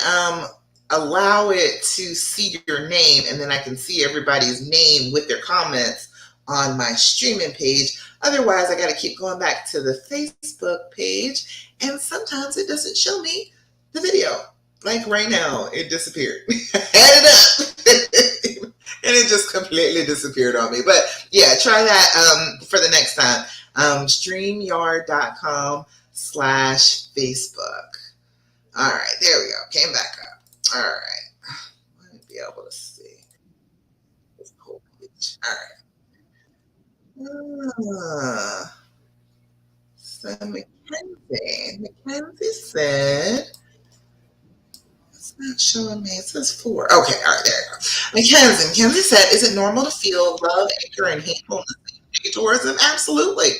allow it to see your name, and then I can see everybody's name with their comments on my streaming page. Otherwise, I got to keep going back to the Facebook page, and sometimes it doesn't show me the video. Like right now, it disappeared. Had it up. And it just completely disappeared on me. But yeah, try that for the next time. Streamyard.com/Facebook. All right, there we go. Came back up. All right. Let me be able to see this whole page. All right. So Mackenzie said, it's not showing me. It says 4. Okay, all right, there you go. Mackenzie said, is it normal to feel love, anger, and hatefulness towards them? Absolutely.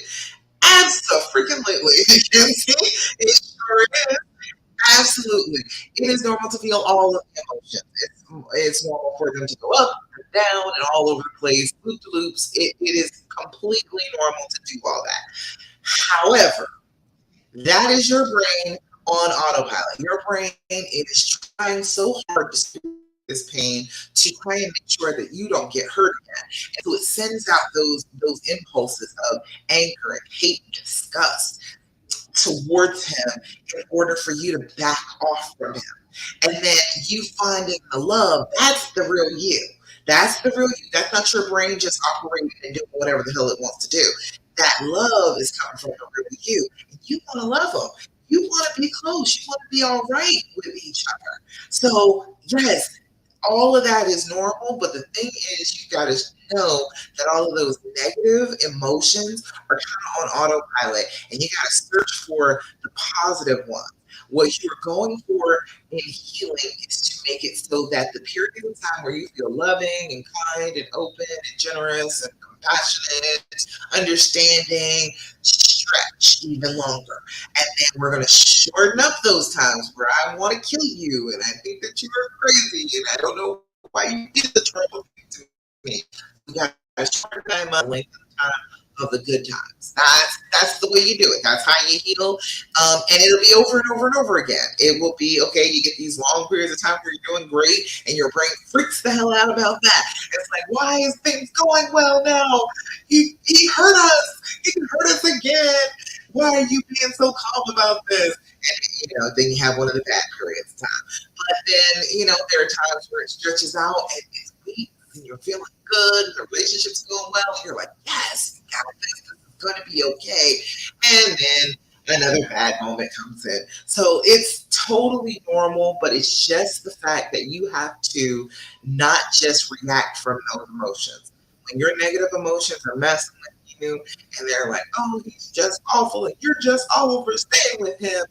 Absolutely. Mackenzie, it sure is. Absolutely. It is normal to feel all of the emotions. It's normal for them to go up and down and all over the place, loop de loops. It is completely normal to do all that. However, that is your brain on autopilot. Your brain is trying so hard to speak this pain to try and make sure that you don't get hurt again. And so it sends out those impulses of anger and hate and disgust towards him in order for you to back off from him. And then you finding the love, that's the real you. That's the real you. That's not your brain just operating and doing whatever the hell it wants to do. That love is coming from the real you. And you want to love them. You want to be close. You want to be all right with each other. So, yes, All of that is normal, but the thing is, you got to know that all of those negative emotions are kind of on autopilot, and you got to search for the positive ones. What you're going for in healing is to make it so that the period of time where you feel loving and kind and open and generous and compassionate, understanding, stretch even longer. And then we're going to shorten up those times where I want to kill you and I think that you are crazy and I don't know why you did the terrible thing to me. We got to shorten time up, lengthen the time of the good times. That's the way you do it. That's how you heal. And it'll be over and over and over again. It will be okay. You get these long periods of time where you're doing great, and your brain freaks the hell out about that. It's like, why is things going well now? He hurt us. He can hurt us again. Why are you being so calm about this? And then you have one of the bad periods of time. But then, there are times where it stretches out and it's weeks and you're feeling good, and the relationship's going well, and you're like, yes, I got this. This is going to be okay. And then another bad moment comes in. So it's totally normal, but it's just the fact that you have to not just react from those emotions. When your negative emotions are messing with you and they're like, oh, he's just awful and you're just all over staying with him.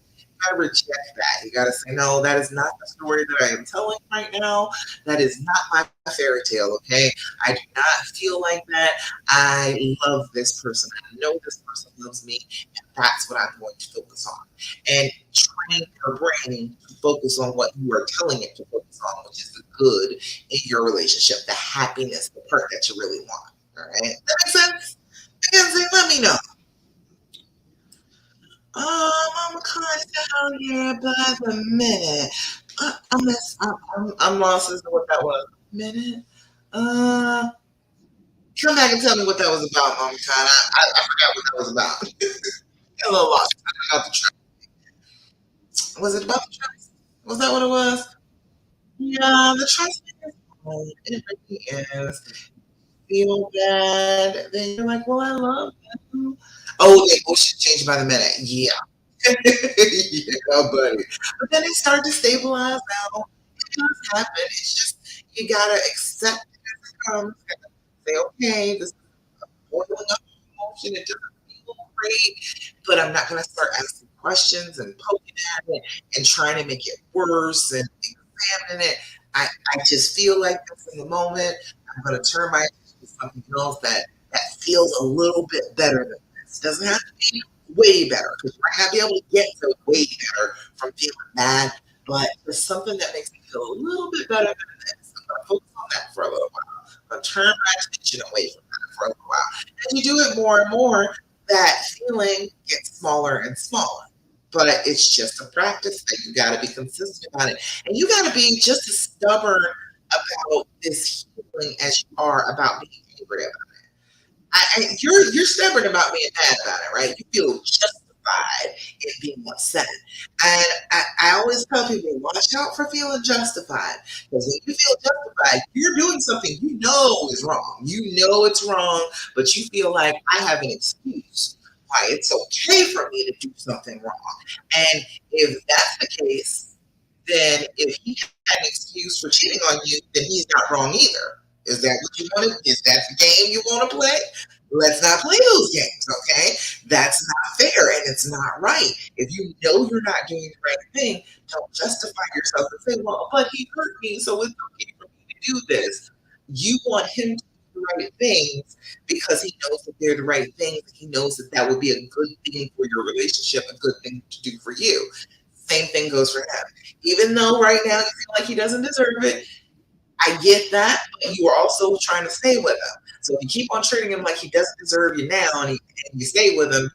I reject that. You got to say, no, that is not the story that I am telling right now. That is not my fairy tale, okay? I do not feel like that. I love this person. I know this person loves me, and that's what I'm going to focus on. And train your brain to focus on what you are telling it to focus on, which is the good in your relationship, the happiness, the part that you really want. All right? That makes sense? Mackenzie, let me know. I'm kind of down here by the minute. I'm lost as to what that was. Minute? Uh, Come back and tell me what that was about, Mama Con. I forgot what that was about. A little lost about the trust. Was it about the trust? Was that what it was? Yeah, the trust is home. It really is. Feel bad. Then you're like, well, I love you. Oh, the emotion changed by the minute. Yeah. Yeah, buddy. But then it started to stabilize now. It does happen. It's just you gotta accept it as it comes. Say, okay, this is boiling up emotion. It doesn't feel great, but I'm not gonna start asking questions and poking at it and trying to make it worse and examining it. I just feel like this in the moment. I'm gonna turn my attention to something else that feels a little bit better than this. Doesn't have to be way better because you might not be able to get to way better from feeling bad, but there's something that makes me feel a little bit better than this. I'm gonna focus on that for a little while. I'm gonna turn my attention away from that for a little while. As you do it more and more, that feeling gets smaller and smaller. But it's just a practice that you got to be consistent about it. And you got to be just as stubborn about this healing as you are about being angry about it. You're stubborn about being mad about it, right? You feel justified in being upset, and I always tell people, watch out for feeling justified because when you feel justified, you're doing something you know is wrong. You know it's wrong, but you feel like I have an excuse why it's okay for me to do something wrong. And if that's the case, then if he had an excuse for cheating on you, then he's not wrong either. Is that what you want to? Is that the game you want to play? Let's not play those games, okay? That's not fair and it's not right. If you know you're not doing the right thing, don't justify yourself and say, well, but he hurt me, so it's okay for me to do this. You want him to do the right things because he knows that they're the right things. He knows that that would be a good thing for your relationship, a good thing to do for you. Same thing goes for him. Even though right now you feel like he doesn't deserve it, I get that, but you are also trying to stay with him. So if you keep on treating him like he doesn't deserve you now and you stay with him,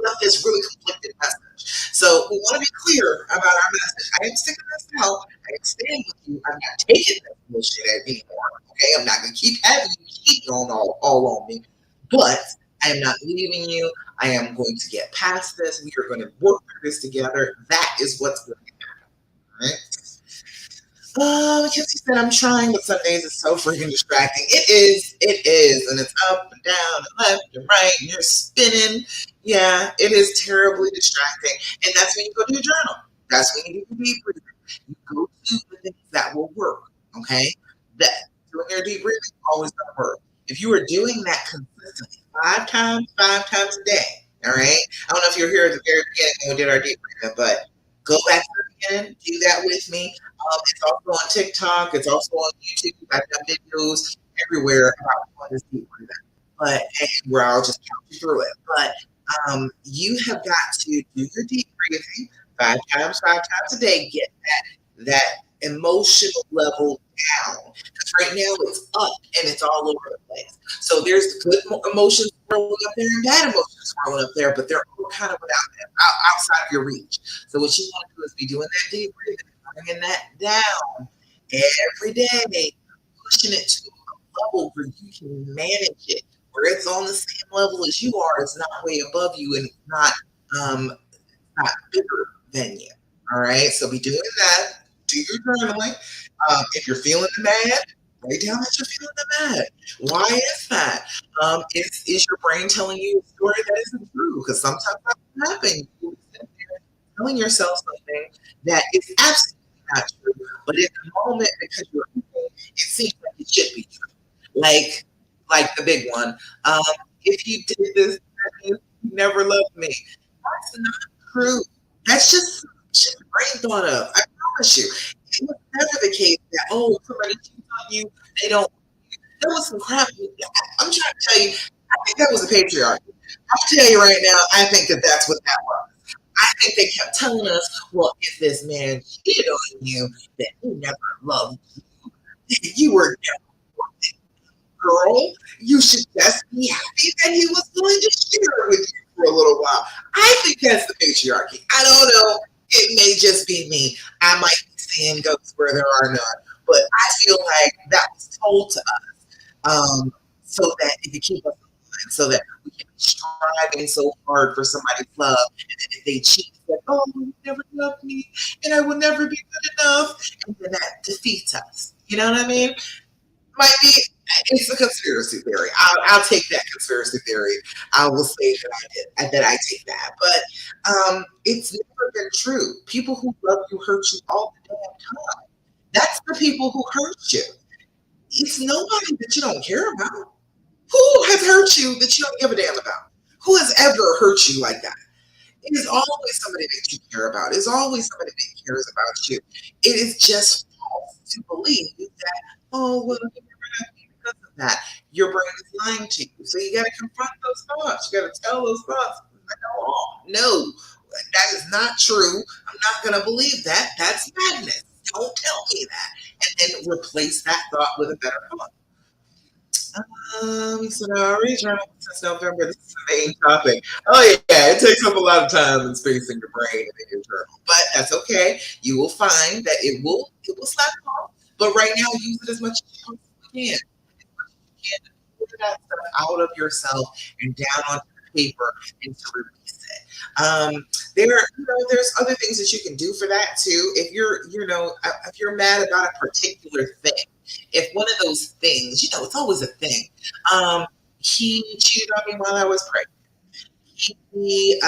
left this really conflicted message. So we want to be clear about our message. I am sticking this out. I am staying with you. I'm not taking this bullshit anymore. Okay, I'm not going to keep having you cheating on all on me. But I am not leaving you. I am going to get past this. We are going to work through this together. That is what's going to happen. All right. Because he said I'm trying, but some days it's so freaking distracting. It is, and it's up and down and left and right, and you're spinning. Yeah, it is terribly distracting, and that's when you go to your journal. That's when you do your deep breathing. You go to the things that will work. Okay? That doing your deep breathing is always gonna work. If you are doing that consistently 5 times a day, all right? I don't know if you were here at the very beginning when we did our deep breathing, but go back to the beginning, do that with me. It's also on TikTok, it's also on YouTube. I've done videos everywhere about doing this deep breathing. But and where I'll just count you through it. But you have got to do your deep breathing 5 times a day. Get that emotional level down. Because right now it's up and it's all over the place. So there's good emotions swirling up there and bad emotions swirling up there, but they're all kind of outside of your reach. So what you want to do is be doing that deep breathing, bringing that down every day, pushing it to a level where you can manage it, where it's on the same level as you are. It's not way above you, and it's um, not bigger than you. All right. So be doing that. Do your journaling. If you're feeling the mad, write down that you're feeling the mad. Why is that? Is your brain telling you a story that isn't true? Because sometimes that's happening. You sit there telling yourself something that is absolutely not true, but in the moment, because you're thinking, it seems like it should be true. Like, like the big one. Um, if you did this, that means you never loved me. That's not true. That's just some shit the brain thought of. I promise you. It was never the case that, oh, somebody cheats on you, they don't. There was some crap. I'm trying to tell you, I think that was a patriarchy. I'll tell you right now, I think that that's what that was. I think they kept telling us, well, if this man cheated on you, then he never loved you. You were girl, you should just be happy that he was willing to share it with you for a little while. I think that's the patriarchy. I don't know. It may just be me. I might be seeing ghosts where there are none. But I feel like that was told to so that it could keep us in line, so that we can be striving so hard for somebody's love. And then if they cheat, it's like, oh, you never loved me, and I will never be good enough. And then that defeats us. You know what I mean? Might be it's a conspiracy theory. I'll take that conspiracy theory. I will say that I did that I take that. But it's never been true. People who love you hurt you all the damn time. That's the people who hurt you. It's nobody that you don't care about. Who has hurt you that you don't give a damn about? Who has ever hurt you like that? It is always somebody that you care about. It's always somebody that cares about you. It is just false to believe that, oh, well, you never have me because of that. Your brain is lying to you. So you got to confront those thoughts. You got to tell those thoughts, oh, no, that is not true. I'm not going to believe that. That's madness. Don't tell me that. And then replace that thought with a better thought. So now I already journaled since November. This is the main topic. Oh yeah, it takes up a lot of time and space in your brain and in your journal, but that's okay. You will find that it will slap off. But right now, use it as much as you possibly can. Can to pull that stuff out of yourself and down onto the paper and to release it. There's other things that you can do for that too. If you're mad about a particular thing, if one of those things, it's always a thing. He cheated on me while I was pregnant. He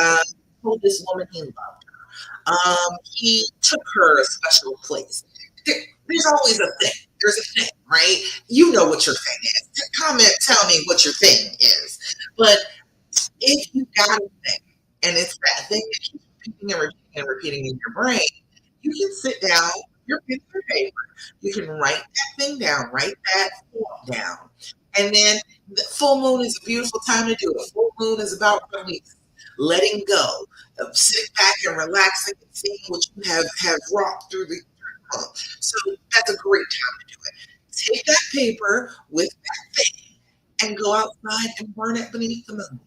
told this woman he loved her. He took her a special place. There's always a thing. There's a thing, right? You know what your thing is. Comment, tell me what your thing is. But if you got a thing, and it's that thing that keeps repeating and repeating and repeating in your brain, you can sit down, your pen and paper, you can write that thing down, write that thought down. And then the full moon is a beautiful time to do it. Full moon is about release, letting go, of sitting back and relaxing and seeing what you have wrought through the month. So that's a great time to do it. Take that paper with that thing and go outside and burn it beneath the moon.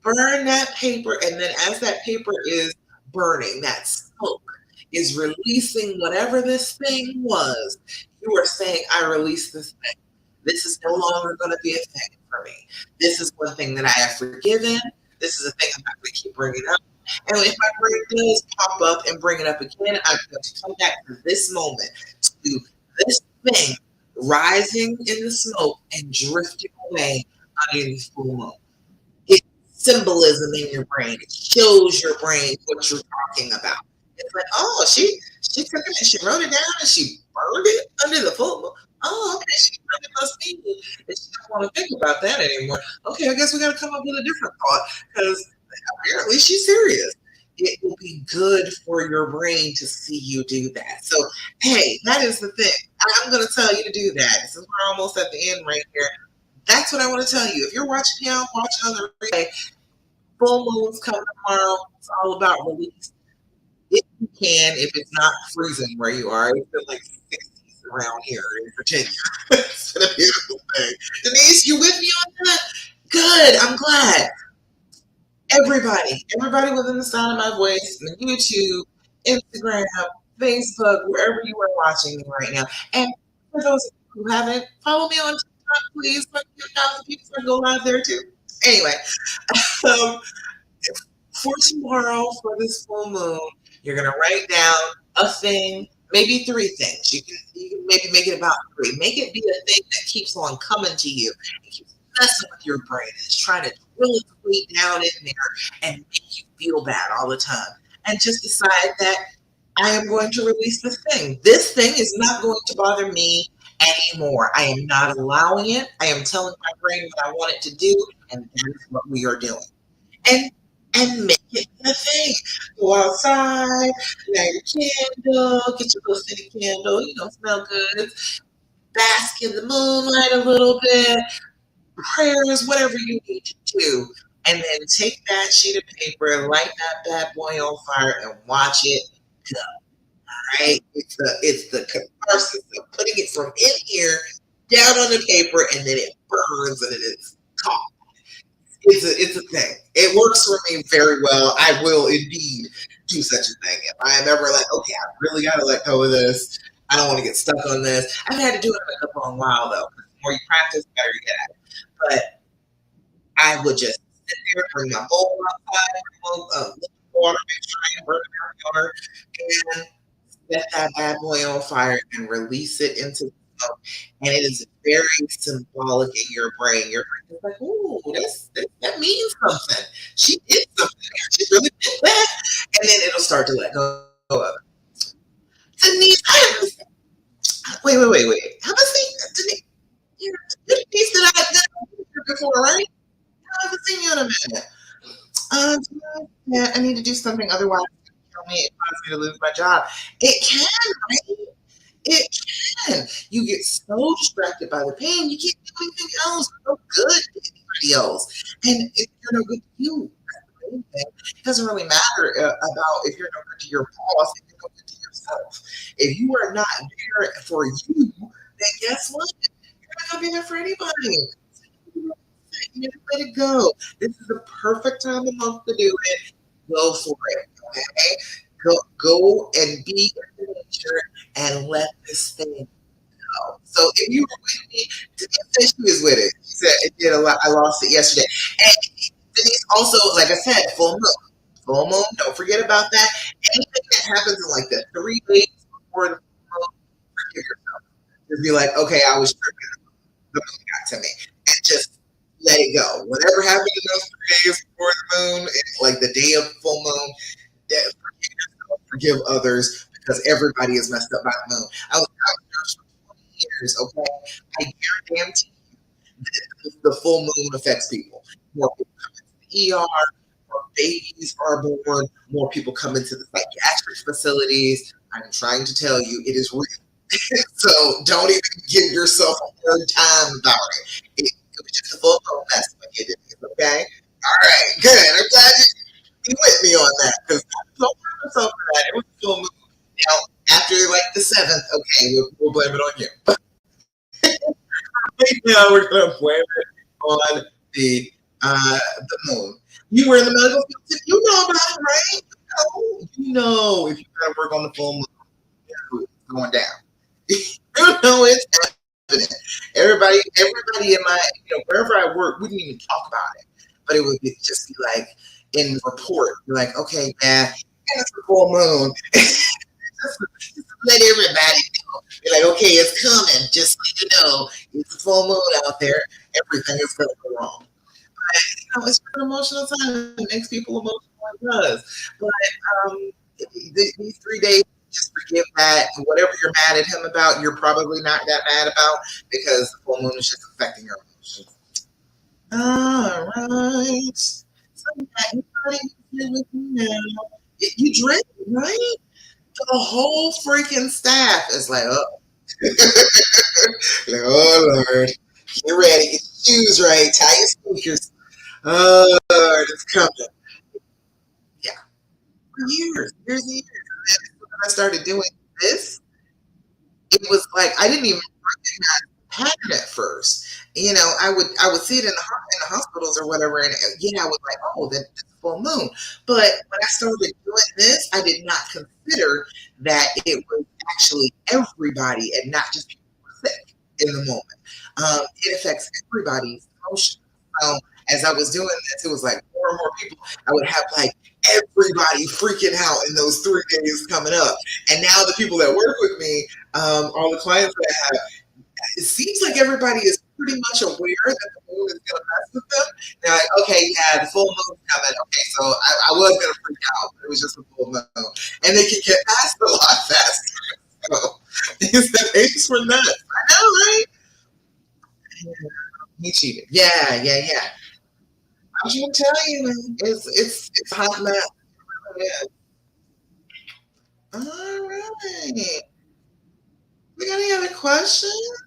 Burn that paper, and then as that paper is burning, that smoke is releasing whatever this thing was. You are saying, I release this thing. This is no longer going to be a thing for me. This is one thing that I have forgiven. This is a thing I'm not going to keep bringing up. And if my brain does pop up and bring it up again, I'm going to come back to this moment, to this thing rising in the smoke and drifting away under the full moon. It's symbolism in your brain. It shows your brain what you're talking about. It's like, oh, she took it and she wrote it down and she burned it under the full moon. Oh, okay. She really must mean that she don't want to think about that anymore. Okay, I guess we got to come up with a different thought because apparently she's serious. It will be good for your brain to see you do that. So, hey, that is the thing. I'm going to tell you to do that. Since we're almost at the end right here, that's what I want to tell you. If you're watching now, watch on the replay. Full moon's coming tomorrow. It's all about release. If you can, if it's not freezing where you are, it's been like 60s around here in Virginia. It's been a beautiful thing. Denise, you with me on that? Good. I'm glad. Everybody within the sound of my voice, on YouTube, Instagram, Facebook, wherever you are watching me right now. And for those of you who haven't, follow me on TikTok, please. Let me get 1,000 people so I can go live there too. Anyway, um, for tomorrow, for this full moon, you're gonna write down a thing, maybe three things. You can maybe make it about three. Make it be a thing that keeps on coming to you. It keeps messing with your brain. It's trying to drill its way down in there and make you feel bad all the time. And just decide that I am going to release this thing. This thing is not going to bother me anymore. I am not allowing it. I am telling my brain what I want it to do, and that is what we are doing. And make it a thing. Go outside, light your candle, get your little city candle, smell good. Bask in the moonlight a little bit, prayers, whatever you need to do. And then take that sheet of paper and light that bad boy on fire and watch it go. Right? It's the catharsis of putting it from in here down on the paper and then it burns and it is gone. It's a thing. It works for me very well. I will indeed do such a thing. If I am ever like, okay, I really got to let go of this. I don't want to get stuck on this. I've had to do it in a long while though. The more you practice, the better you get at it. But I would just sit there, bring my bowl outside, water, make sure I ain't burning my yard, and set that bad boy on fire and release it into the smoke. And it is very symbolic in your brain. Your brain is like, ooh, that means something. She did something. She really did that. And then it'll start to let go of it. Denise, wait. Have I seen Denise? You're Denise that I've done before, right? I haven't seen you in a minute. Yeah, I need to do something. Otherwise, tell me it causes me to lose my job. It can, right? It can. You get so distracted by the pain, you can't do anything else. You're no good to anybody else. And if you're no good to you, it doesn't really matter about if you're no good to your boss, if you're no good to yourself. If you are not there for you, then guess what? You're not going to be there for anybody. You need to let it go. This is the perfect time of month to do it. Go for it. Okay? Go and be in nature and let this thing go. So if you were with me, Denise said she was with it. She said it did a lot. I lost it yesterday. And Denise also, like I said, full moon. Full moon, don't forget about that. Anything that happens in like the 3 days before the full moon, forgive yourself. Just be like, okay, I was tripping. The moon got to me. And just let it go. Whatever happened in those 3 days before the moon, it's like the day of full moon, forgive yourself, forgive others, because everybody is messed up by the moon. I was out there for 20 years, okay? I guarantee you the full moon affects people. More people come into the ER, more babies are born, more people come into the psychiatric facilities. I'm trying to tell you, it is real. So don't even give yourself a hard time about it. It was just a full blown mess when you did it, okay? All right, good. I'm glad you with me on that because I'm so proud of myself for that. It was a full moon. Now, after like the seventh, okay, we'll blame it on you. But right now, we're going to blame it on the moon. You were in the medical field, too. You know about it, right? You know if you got to work on the full moon, it's going down. You know it's happening. Everybody in my, wherever I work, we didn't even talk about it. But it would just be like in the report, you're like, okay, man, it's a full moon. just let everybody know. You're like, okay, it's coming. Just so you know, it's a full moon out there. Everything is going to go wrong. But, it's an emotional time. It makes people emotional. It does. But These 3 days, just forgive that. And whatever you're mad at him about, you're probably not that mad about because the full moon is just affecting your emotions. All right. So everybody here with me now. You drink, right? The whole freaking staff is like, oh, like, oh Lord, get ready, get your shoes right, tie your sneakers. Oh Lord, it's coming. Yeah, for years and years. And then when I started doing this, it was like I didn't even recognize the pattern at first. I would see it in the hospitals or whatever, and yeah, I was like, oh, that's full moon. But when I started doing this, I did not consider that it was actually everybody and not just people who were sick in the moment. It affects everybody's emotions. So as I was doing this, it was like more and more people. I would have like everybody freaking out in those 3 days coming up. And now the people that work with me, all the clients that I have, it seems like everybody is pretty much aware that the moon is going to mess with them. They're like, okay, yeah, the full moon's coming. Okay, so I was going to freak out, but it was just a full moon. And they can get past it a lot faster. So, thanks for nuts. I know, right? Yeah, he cheated. Yeah, yeah, yeah. I was going to tell you, man, it's a hot mess. Yeah. All right. We got any other questions?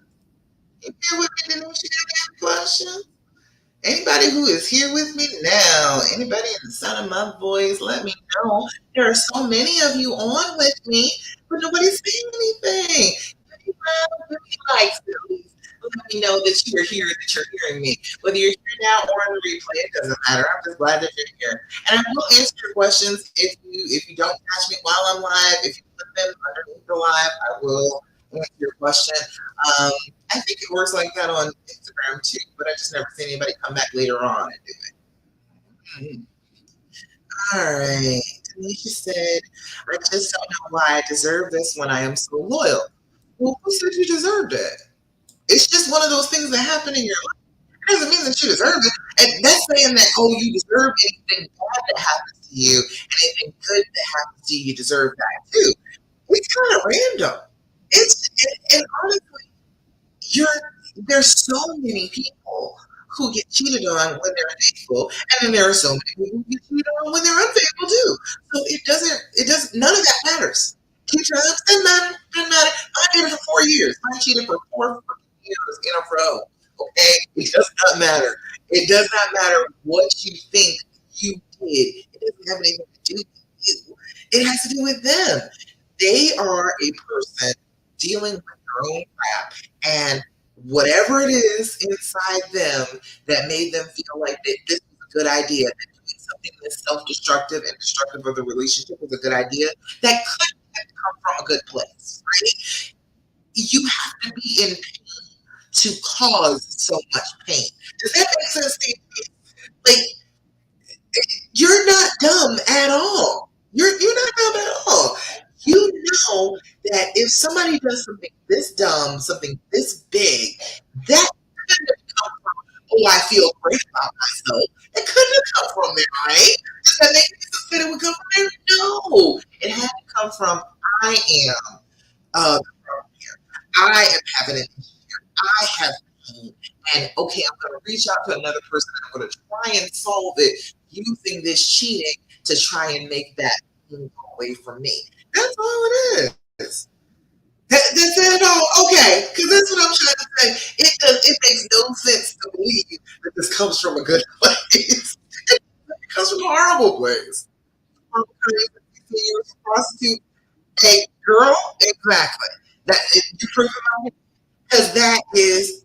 You here with me, Denise? You got any other questions? Anybody who is here with me now, anybody in the sound of my voice, let me know. There are so many of you on with me, but nobody's saying anything. Give me love, give me likes at least. Let me know that you are here, that you're hearing me. Whether you're here now or on the replay, it doesn't matter. I'm just glad that you're here. And I will answer your questions if you don't catch me while I'm live. If you put them underneath the live, I will answer your question. Um, I think it works like that on Instagram too, but I just never seen anybody come back later on and do it. Mhm. All right. Tanisha said, I just don't know why I deserve this when I am so loyal. Well, who said you deserved it? It's just one of those things that happen in your life. It doesn't mean that you deserve it. And that's saying that, oh, you deserve anything bad that happens to you, anything good that happens to you, you deserve that too. It's kind of random. And honestly, you're there's so many people who get cheated on when they're faithful, and then there are so many people who get cheated on when they're unfaithful too. So it doesn't none of that matters. Keep trying, doesn't matter, doesn't matter. I did it for 4 years. I cheated for 4 years in a row. Okay? It does not matter. It does not matter what you think you did. It doesn't have anything to do with you. It has to do with them. They are a person dealing with their own crap, and whatever it is inside them that made them feel like that this was a good idea, that doing something that's self-destructive and destructive of the relationship was a good idea, that could have come from a good place, right? You have to be in to cause so much pain. Does that make sense to you? Like, you're not dumb at all. You're not dumb at all. You know that if somebody does something this dumb, something this big, that couldn't have come from, oh, I feel great about myself. It couldn't have come from there, right? Does that make sense that it would come from there? No. It had to come from I am I am having an issue here. I have pain. And okay, I'm going to reach out to another person. I'm going to try and solve it using this cheating to try and make that pain go away from me. That's all it is. That's it all. Okay, because that's what I'm trying to say. It makes no sense to believe that this comes from a good place. It comes from a horrible place. You're a prostitute. Hey, girl, exactly. You prove it because that is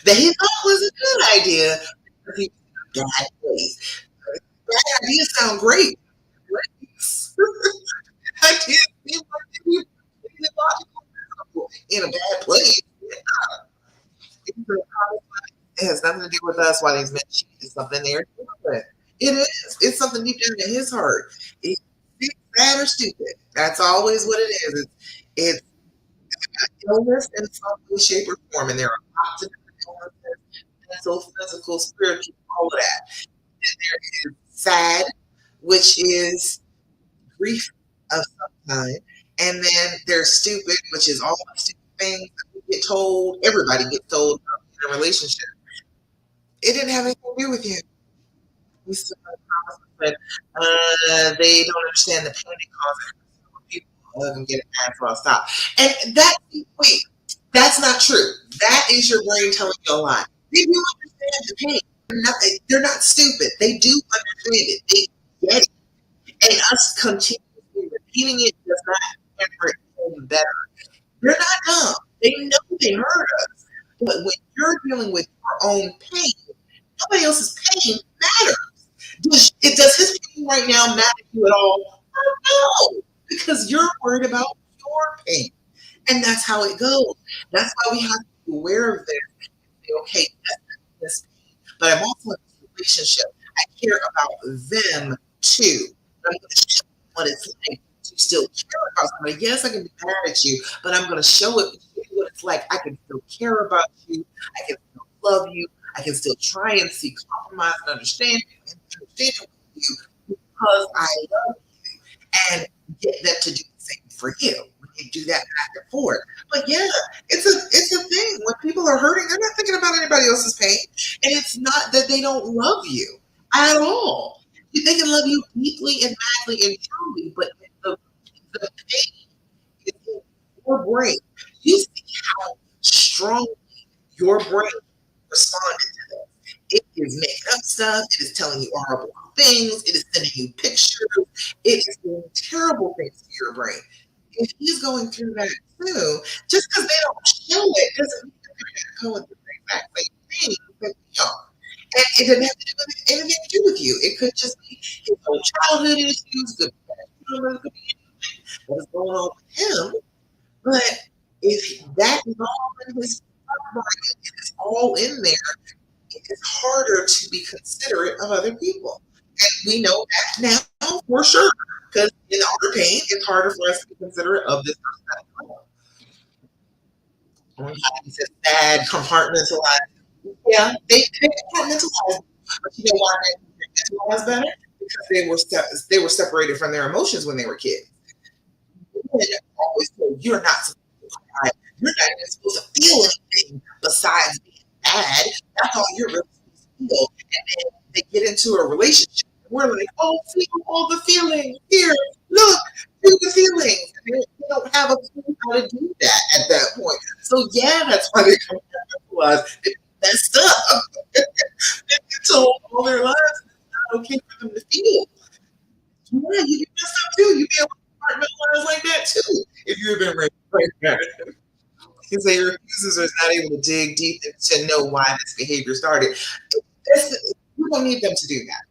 that he thought was a good idea. But he was in a bad place. Bad ideas sound great. Ideas seem like they be logical in a bad place. It has nothing to do with us why these men cheat. It's something they're doing. It is. It's something deep down in his heart. It's bad or stupid. That's always what it is. It's illness in some way, shape, or form, and there are lots of different illnesses, mental, physical, spiritual, all of that. And there is sad. which is grief of some kind. And then there's stupid, which is all the stupid things that we get told, everybody gets told in a relationship. It didn't have anything to do with you. You said, they don't understand the pain it causes when people get mad, so I'll stop. And that, wait, that's not true. That is your brain telling you a lie. They do understand the pain. They're not stupid. They do understand it. They get it. And us continuously repeating it does not ever get better. They're not dumb. They know they hurt us. But when you're dealing with your own pain, nobody else's pain matters. Does his pain right now matter to you at all? No, because you're worried about your pain. And that's how it goes. That's why we have to be aware of this. Okay, this, but I'm also in this relationship. I care about them too. I'm going to show them what it's like to still care about somebody. Yes, I can be mad at you, but I'm going to show it what it's like. I can still care about you. I can still love you. I can still try and seek compromise and understanding with you because I love and get them to do the same for you. When you do that back and forth. But yeah, it's a thing. When people are hurting, they're not thinking about anybody else's pain. And it's not that they don't love you at all. They can love you deeply and madly and truly, but the pain is in your brain. You see how strong your brain responded to this. It is making up stuff. It is telling you horrible things. It is sending you pictures. It is doing terrible things to your brain. If he's going through that too, just because they don't show it doesn't mean that they're going through the exact same thing that we are. And it doesn't have to do with anything to do with you. It could just be his own childhood issues, could be it could be what is going on with him. But if that is all in his mind, it is all in there, it is harder to be considerate of other people. And we know that now for sure. Because in our pain, it's harder for us to be considerate of this person. He says bad, compartmentalized. Yeah, they compartmentalize. But you know why they compartmentalize better? Because they were separated from their emotions when they were kids. Men always told you're not supposed to cry. You're not even supposed to feel anything besides being mad. That's all you're really supposed to feel. And then they get into a relationship. And we're like, oh, feel all the feelings. Here, look, feel the feelings. And they don't have a clue how to do that at that point. So yeah, that's why they come to us. They messed up. They've been told all their lives it's not okay for them to feel. Yeah, you can mess up too. You be able to compartmentalize like that too. If you've been raised like that. You say your accusers is not able to dig deep to know why this behavior started. We don't need them to do that.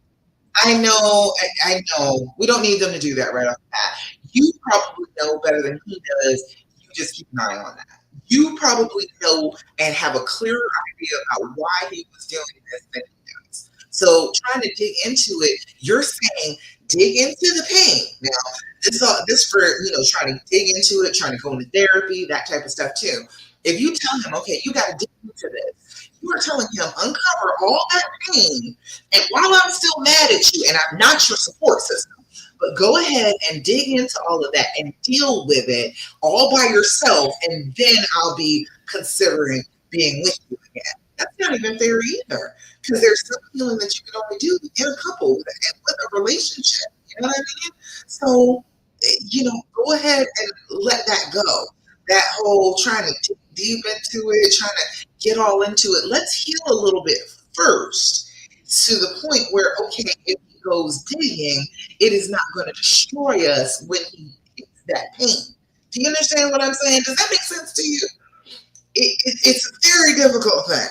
I know. We don't need them to do that right off the bat. You probably know better than he does. You just keep an eye on that. You probably know and have a clearer idea about why he was doing this than he does. So trying to dig into it, you're saying dig into the pain. Now, this for trying to dig into it, trying to go into therapy, that type of stuff too. If you tell him, okay, you got to dig into this, you are telling him uncover all that pain and while I'm still mad at you and I'm not your support system, but go ahead and dig into all of that and deal with it all by yourself, and then I'll be considering being with you again. That's not even fair either, because there's some healing that you can only do in a couple with a relationship. You know what I mean? So, go ahead and let that go. That whole trying to dig deep into it, trying to get all into it. Let's heal a little bit first to the point where, okay, if he goes digging, it is not going to destroy us when he hits that pain. Do you understand what I'm saying? Does that make sense to you? It's a very difficult thing.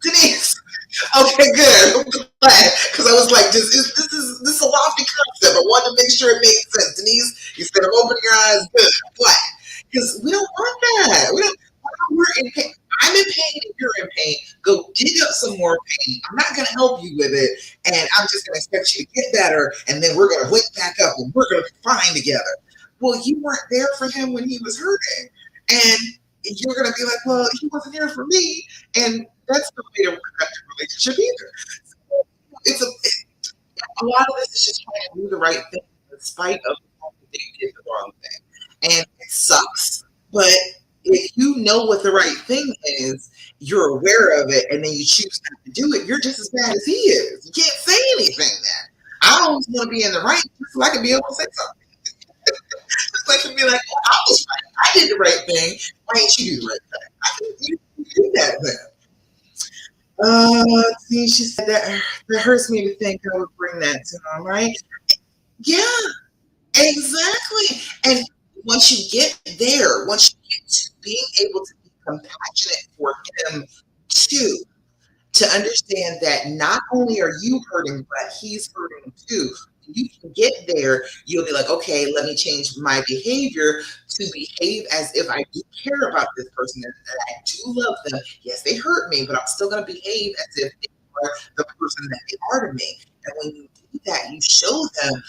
Denise, okay, good. I'm glad because I was like, this is a lofty concept. I wanted to make sure it made sense. Denise, you said open your eyes. Good. I'm glad because we don't want that. We don't. We're in pain. I'm in pain and you're in pain. Go dig up some more pain. I'm not going to help you with it, and I'm just going to expect you to get better, and then we're going to link back up and we're going to be fine together. Well, you weren't there for him when he was hurting, and you're going to be like, well, he wasn't here for me, and that's no way to a productive relationship either. So it's a a lot of this is just trying to do the right thing in spite of the fact that they did the wrong thing. And it sucks, but if you know what the right thing is, you're aware of it, and then you choose not to do it, you're just as bad as he is. You can't say anything then. I always want to be in the right just so I can be able to say something. Just like to be like, oh, I was right. I did the right thing. Why didn't you do the right thing? I think you do that then. See, she said that hurts me to think I would bring that to him, right? Yeah, exactly. And once you get there, once you get to being able to be compassionate for him too, to understand that not only are you hurting, but he's hurting too. You can get there, you'll be like, okay, let me change my behavior to behave as if I do care about this person and that I do love them. Yes, they hurt me, but I'm still going to behave as if they are the person that they are to me. And when you do that, you show them,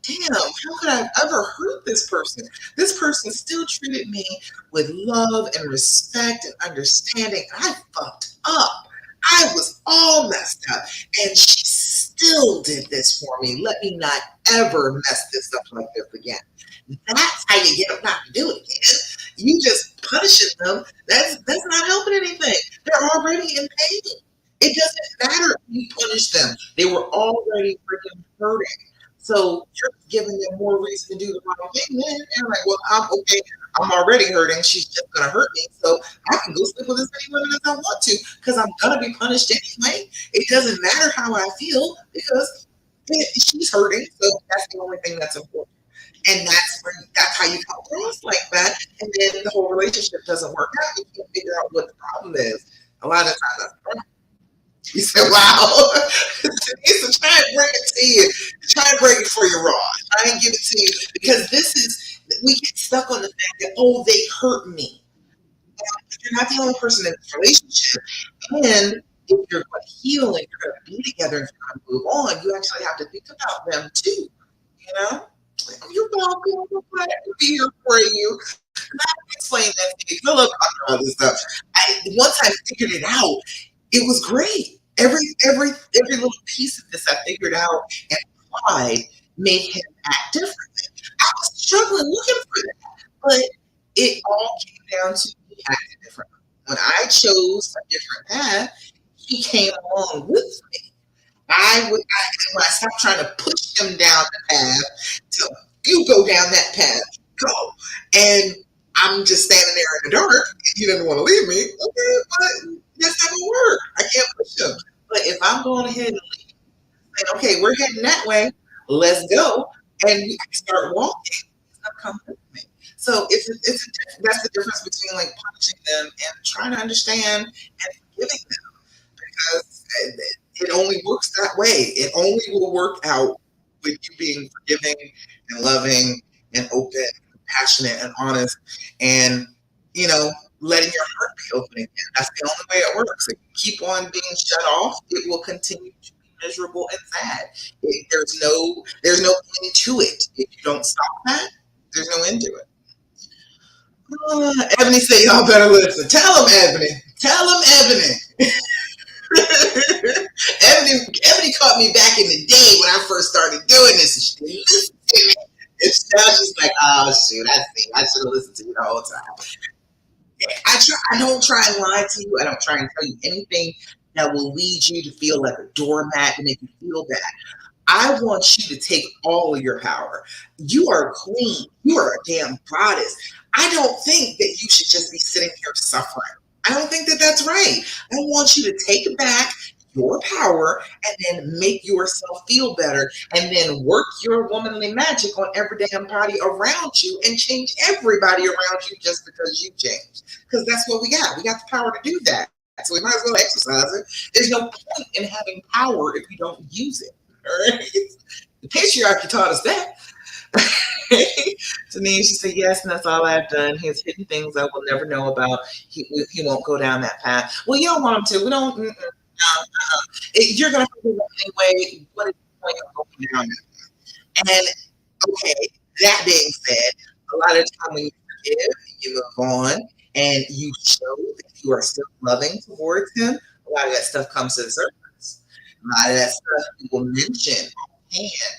damn, how could I ever hurt this person? This person still treated me with love and respect and understanding. I fucked up. I was all messed up, and she still did this for me. Let me not ever mess this up like this again. That's how you get them not to do it again. You just punishing them. That's not helping anything. They're already in pain. It doesn't matter if you punish them. They were already freaking hurting. So you're giving them more reason to do the wrong thing. Then they're like, well, I'm okay. I'm already hurting. She's just gonna hurt me. So I can go sleep with as many women as I want to because I'm gonna be punished anyway. It doesn't matter how I feel because she's hurting. So that's the only thing that's important. And that's how you come across like that. And then the whole relationship doesn't work out. You can't figure out what the problem is. A lot of times that's the problem. You said, wow. Denise, try and bring it to you. Try and bring it for you raw. Try and give it to you. Because we get stuck on the fact that, oh, they hurt me. You're not the only person in this relationship. And if you're going to heal and you're going to be together and you're going to move on, you actually have to think about them too. You know? You're welcome. I'm glad to be here for you. I can explain that to you. I love talking about this stuff. Once I figured it out, it was great. Every little piece of this I figured out and applied made him act differently. I was struggling looking for that, but it all came down to me acting differently. When I chose a different path, he came along with me. When I stopped trying to push him down the path, to you go down that path, go. And I'm just standing there in the dark. He doesn't want to leave me. Okay, but that's not gonna work. I can't push him. But if I'm going ahead and saying, okay, we're heading that way, let's go, and we start walking, he's gonna come with me. So that's the difference between like punishing them and trying to understand and forgiving them because it only works that way. It only will work out with you being forgiving and loving and open, and passionate and honest, and you know, letting your heart be open again. That's the only way it works. If you keep on being shut off, it will continue to be miserable and sad. There's no end to it. If you don't stop that, there's no end to it. Ebony said, y'all better listen. Tell him, Ebony. Tell him, Ebony. Ebony caught me back in the day when I first started doing this. And she didn't listen to me. And now she's like, oh, shoot, I see. I should have listened to you the whole time. I don't try and lie to you. I don't try and tell you anything that will lead you to feel like a doormat and make you feel bad. I want you to take all of your power. You are a queen. You are a damn goddess. I don't think that you should just be sitting here suffering. I don't think that that's right. I want you to take back your power and then make yourself feel better and then work your womanly magic on every damn body around you and change everybody around you just because you changed. Because that's what we got. We got the power to do that. So we might as well exercise it. There's no point in having power if you don't use it. All right? The patriarchy taught us that. Janine, she said, yes, and that's all I've done. He has hidden things I will never know about. He won't go down that path. Well, you don't want him to. We don't. No. You're going to forgive him anyway. What is the point of going down that? And, okay, that being said, a lot of the time when you forgive, you move on, and you show that you are still loving towards him, a lot of that stuff comes to the surface. A lot of that stuff people mention hand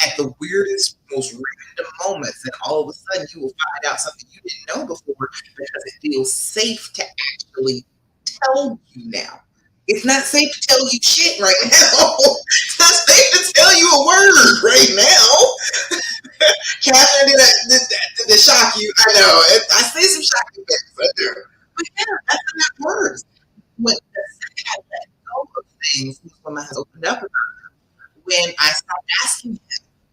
at the weirdest, most random moments, and all of a sudden you will find out something you didn't know before because it feels safe to actually tell you now. It's not safe to tell you shit right now. It's not safe to tell you a word right now. Catherine, did that shock you? I know. I say some shocking things. I do. But yeah, that's how that works. When the second I let go of things, is when my husband opened up when I stopped asking him,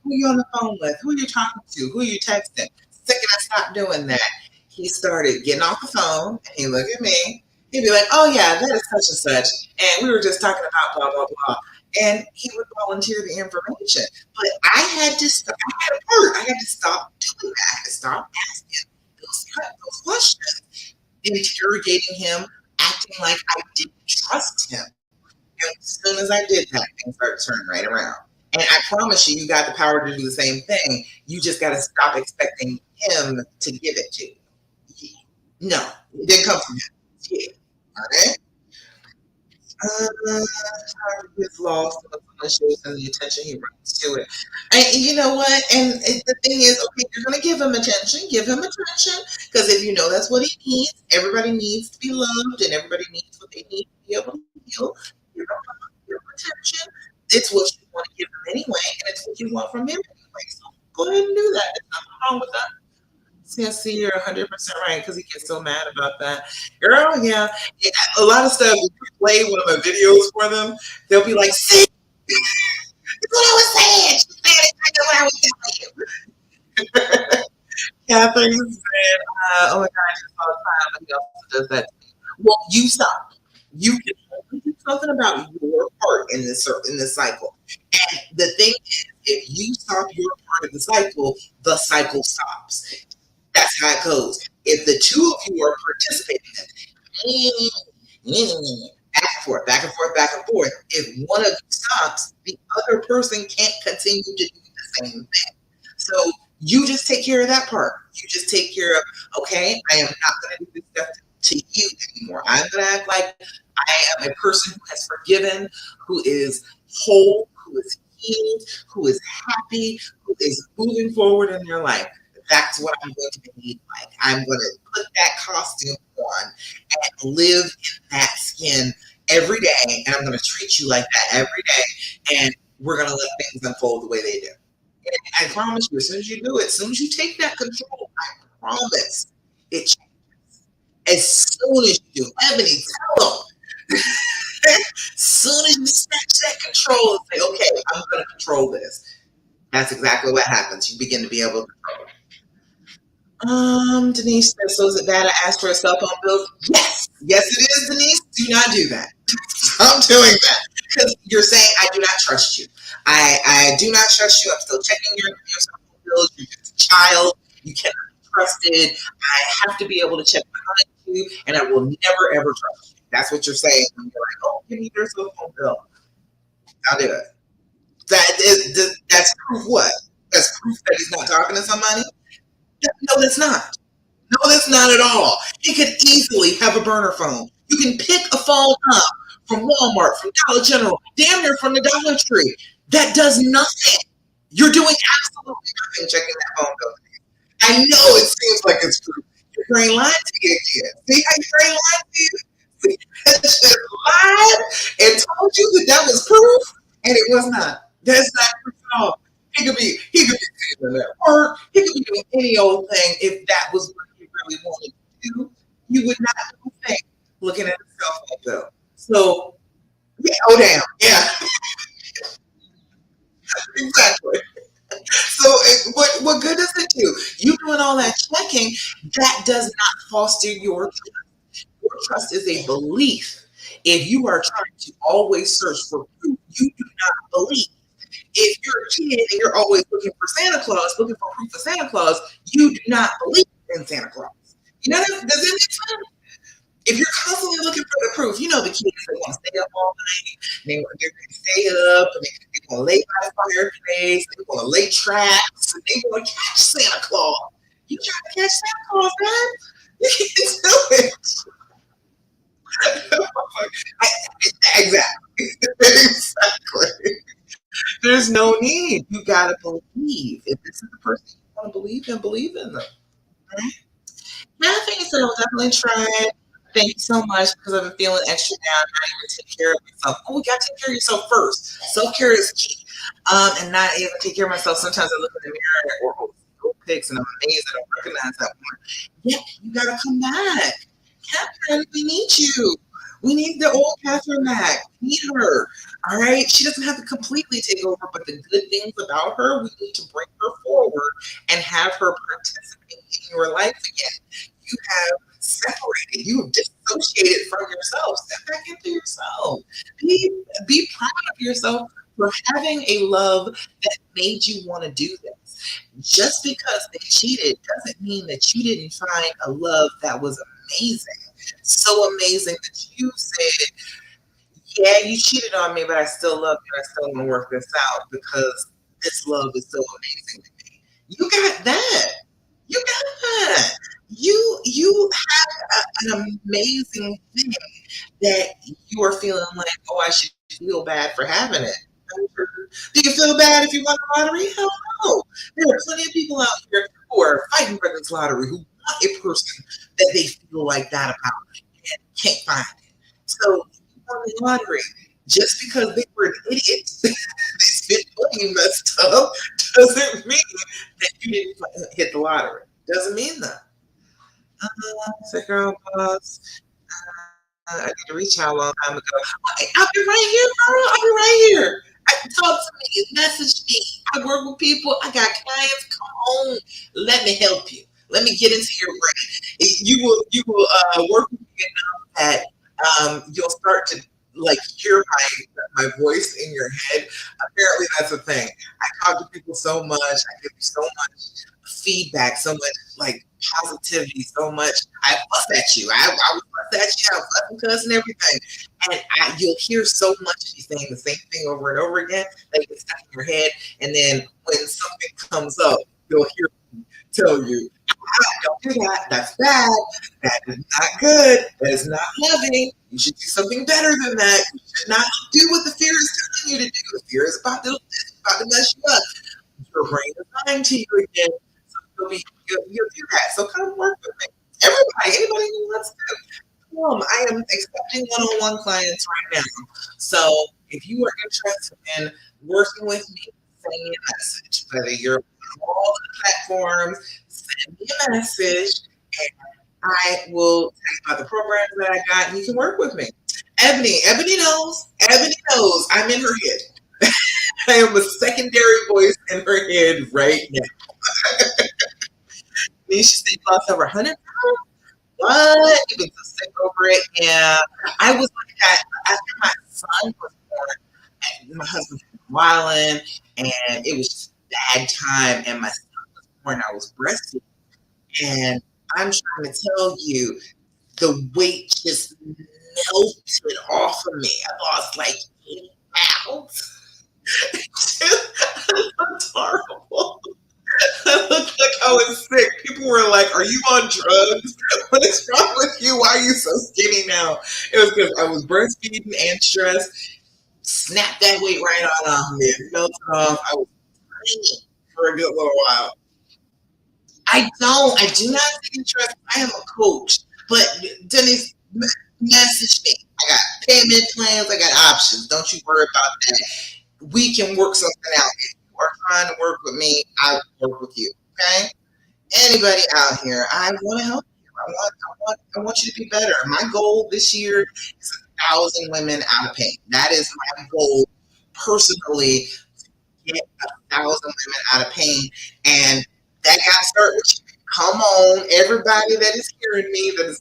who are you on the phone with? Who are you talking to? Who are you texting? The second I stopped doing that, he started getting off the phone and he looked at me. He'd be like, oh yeah, that is such and such. And we were just talking about blah, blah, blah. And he would volunteer the information. But I had to stop, I had a part. I had to stop doing that. I had to stop asking those questions, interrogating him, acting like I didn't trust him. And as soon as I did that, things started turning right around. And I promise you, you got the power to do the same thing. You just got to stop expecting him to give it to you. No, it didn't come from him. Yeah. All right. Time gets lost in the punches and the attention he brings to it. And you know what? And the thing is, okay, you're going to give him attention, because if you know that's what he needs, everybody needs to be loved and everybody needs what they need to be able to heal. You're going to give him attention. It's what you want to give him anyway, and it's what you want from him anyway. So go ahead and do that. There's nothing wrong with that. See, you're 100% right, because he gets so mad about that. Girl, yeah. Yeah, a lot of stuff, if you play one of my videos for them, they'll be like, see, that's what I was saying. She said exactly what I was telling you. Catherine said, oh my God, just all the time. But he also does that to me. Well, you stop. You can only do something about your part in this cycle. And the thing is, if you stop your part of the cycle stops. That's how it goes. If the two of you are participating in back and forth, back and forth, back and forth, if one of you stops, the other person can't continue to do the same thing. So you just take care of that part. You just take care of, okay, I am not going to do this stuff to you anymore. I'm going to act like I am a person who has forgiven, who is whole, who is healed, who is happy, who is moving forward in their life. That's what I'm going to be like. I'm going to put that costume on and live in that skin every day. And I'm going to treat you like that every day. And we're going to let things unfold the way they do. And I promise you, as soon as you do it, as soon as you take that control, I promise it changes. As soon as you do, Ebony, tell them. As soon as you snatch that control and say, okay, I'm going to control this, that's exactly what happens. You begin to be able to control it. Denise says, so is it bad to ask for a cell phone bill? Yes. Yes, it is, Denise. Do not do that. Stop doing that. Because you're saying, I do not trust you. I do not trust you. I'm still checking your cell phone bills. You're just a child. You cannot be trusted. I have to be able to check behind you, and I will never, ever trust you. That's what you're saying. When you're like, oh, give me your cell phone bill. I'll do it. That's proof what? That's proof that he's not talking to somebody? No, that's not. No, that's not at all. He could easily have a burner phone. You can pick a phone up from Walmart, from Dollar General, damn near from the Dollar Tree. That does nothing. You're doing absolutely nothing checking that phone bill. I know it seems like it's true. Your brain lied to you again. See how your brain lied to you? See, it just lied and told you that was proof, and it was not. That's not proof at all. He could be stealing at work. He could be doing any old thing. If that was what he really wanted to do, you would not do a thing looking at a cell phone bill. So yeah, oh damn, yeah, exactly. So what good does it do? You doing all that checking, that does not foster your trust. Your trust is a belief. If you are trying to always search for proof, you do not believe. If you're a kid and you're always looking for Santa Claus, looking for proof of Santa Claus, you do not believe in Santa Claus. You know, does that make sense? If you're constantly looking for the proof, you know the kids, they want to stay up all night, they're going to stay up, and they're going to lay by the fireplace, they're going to lay traps, and they're going to catch Santa Claus. You trying to catch Santa Claus, man? You can't do it. Exactly. Exactly. There's There's no need. You gotta believe. If this is the person you want to believe in them. Right? Another thing is that I'll definitely try it. Thank you so much because I've been feeling extra down, not even take care of myself. Oh, we gotta take care of yourself first. Self care is key. And not even take care of myself. Sometimes I look in the mirror or old pics and I'm amazed I don't recognize that one. Yeah, you gotta come back. Catherine, we need you. We need the old Catherine back. We need her. All right. She doesn't have to completely take over, but the good things about her, we need to bring her forward and have her participate in your life again. You have separated, you have disassociated from yourself. Step back into yourself. Be proud of yourself for having a love that made you want to do this. Just because they cheated doesn't mean that you didn't find a love that was amazing. So amazing that you said, yeah, you cheated on me, but I still love you. I still want to work this out because this love is so amazing to me. You got that. You got that. You have an amazing thing that you are feeling like, oh, I should feel bad for having it. Do you feel bad if you won the lottery? Hell no. There are plenty of people out here who are fighting for this lottery who want a person that they feel like that about and can't find it. So you won the lottery. Just because they were an idiot, they spent money messed up, doesn't mean that you didn't hit the lottery. Doesn't mean that. Say, girl, boss. I need to reach out a long time ago. I'll be right here, girl. I'll be right here. Talk to me. Message me. I work with people. I got clients. Come on. Let me help you. Let me get into your brain. You will work with me enough that you'll start to like hear my voice in your head. Apparently, that's a thing. I talk to people so much. I give you so much feedback, so much like positivity, so much. I fuss at you. I would fuss at you. I would fuss and cuss and everything. And you'll hear so much of you saying the same thing over and over again that it gets stuck in your head. And then when something comes up, you'll hear me tell you, don't do that. That's bad. That is not good. That is not loving. You should do something better than that. You should not do what the fear is telling you to do. The fear is about to mess you up. Your brain is lying to you again. So you'll do that. So come work with me. Everybody, anybody who wants to. I am accepting one-on-one clients right now. So if you are interested in working with me, send me a message. Whether you're on all the platforms, send me a message, and I will tell you about the programs that I got, and you can work with me. Ebony knows. Ebony knows. I'm in her head. I am a secondary voice in her head right now. Nisha said you lost over 100 pounds. What? You've been so sick over it. Yeah. I was like that after my son was born. My husband was wilding, and it was just a bad time. And my son was born. I was breastfeeding. And I'm trying to tell you, the weight just melted off of me. I lost like 80 pounds. It's horrible. I looked like I was sick. People were like, "Are you on drugs? What is wrong with you? Why are you so skinny now?" It was because I was breastfeeding and stressed. Snapped that weight right on off me. It melted off. I was tiny for a good little while. I don't. I do not take interest. I am a coach. But Denise, message me. I got payment plans. I got options. Don't you worry about that. We can work something out. If you are trying to work with me, I will work with you. Okay? Anybody out here, I want to help you. I want you to be better. My goal this year is 1,000 women out of pain. That is my goal personally. Get 1,000 women out of pain, and that got to start with you. Come on, everybody that is hearing me, that is,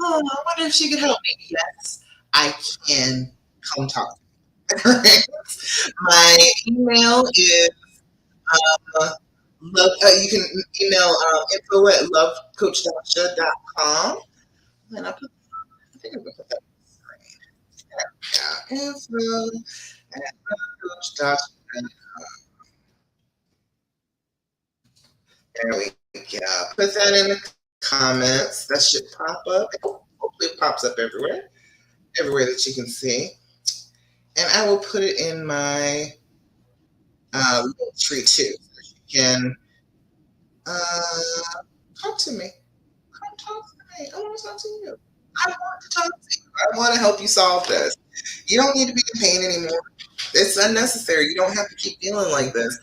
oh, I wonder if she could help me. Yes, I can. Come talk. My email is uh, love. You can email info at lovecoach.shed.com. And I think I'm gonna put that on the screen. Info at lovecoach.shed.com. There we go. Put that in the comments. That should pop up. Hopefully, it pops up everywhere that you can see. And I will put it in my Little tree too. So she can uh, talk to me. Come talk to me. I want to talk to you. I want to talk to you. I want to help you solve this. You don't need to be in pain anymore. It's unnecessary. You don't have to keep feeling like this.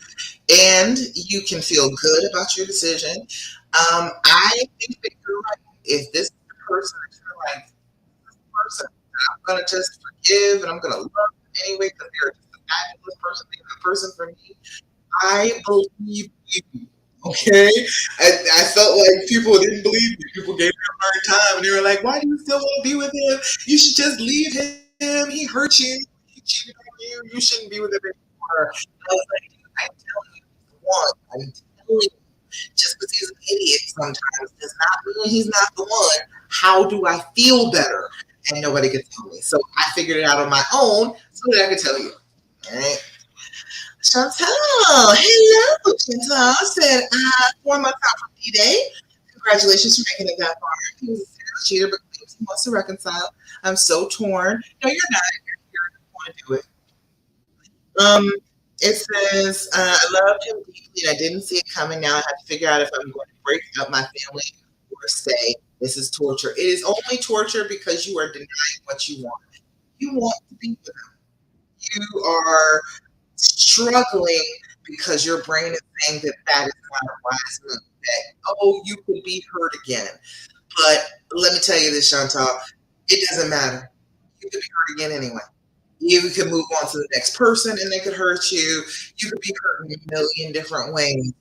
And you can feel good about your decision. I think that you're right. If this is the person that you're like, this person, I'm going to just forgive and I'm going to love them anyway because they're just a fabulous person, they're the person for me. I believe you. Okay, I felt like people didn't believe me. People gave me a hard time, and they were like, "Why do you still want to be with him? You should just leave him. He hurt you. He cheated on you. You shouldn't be with him anymore." And I was like, "Dude, I'm telling you, he's the one. I'm telling you, just because he's an idiot sometimes does not mean he's not the one. How do I feel better?" And nobody could tell me, so I figured it out on my own so that I could tell you. All right. Chantal, hello, Chantal. Said, for my top of the day. Congratulations for making it that far. He was a serial cheater, but claims he wants to reconcile. I'm so torn. No, you're not. You're here. You want to do it. Um, it says, I loved him deeply and I didn't see it coming. Now I have to figure out if I'm going to break up my family or stay. This is torture. It is only torture because you are denying what you want. You want to be with him. You are struggling because your brain is saying that that is not a wise move. That, oh, you could be hurt again. But let me tell you this, Chantal, it doesn't matter. You could be hurt again anyway. You could move on to the next person and they could hurt you. You could be hurt in a million different ways.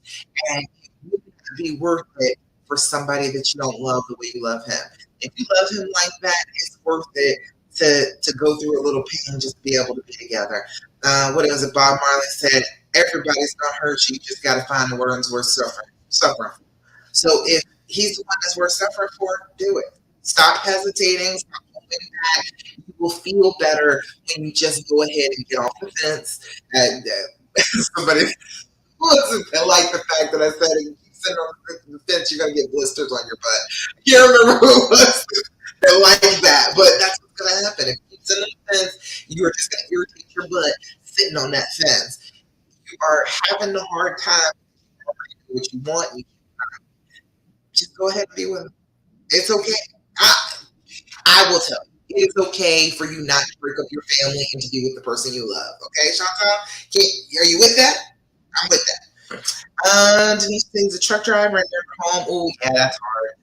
And it wouldn't be worth it for somebody that you don't love the way you love him. If you love him like that, it's worth it to go through a little pain just to be able to be together. What was it? Bob Marley said, "Everybody's gonna hurt you. You just got to find the ones worth suffering for." So if he's the one that's worth suffering for, do it. Stop hesitating. Stop holding back. You will feel better when you just go ahead and get off the fence. And somebody wasn't like the fact that I said if you keep sitting on the fence, you're gonna get blisters on your butt. I can't remember who it was that like that, but that's what's gonna happen. If you keep sitting on the fence, you are just gonna irritate your butt sitting on that fence. You are having a hard time doing what you want. You just go ahead and be with them. It's okay. I will tell you. It is okay for you not to break up your family and to be with the person you love. Okay, Chantal? Are you with that? I'm with that. Denise sings a truck driver and never home. Oh, yeah, that's hard.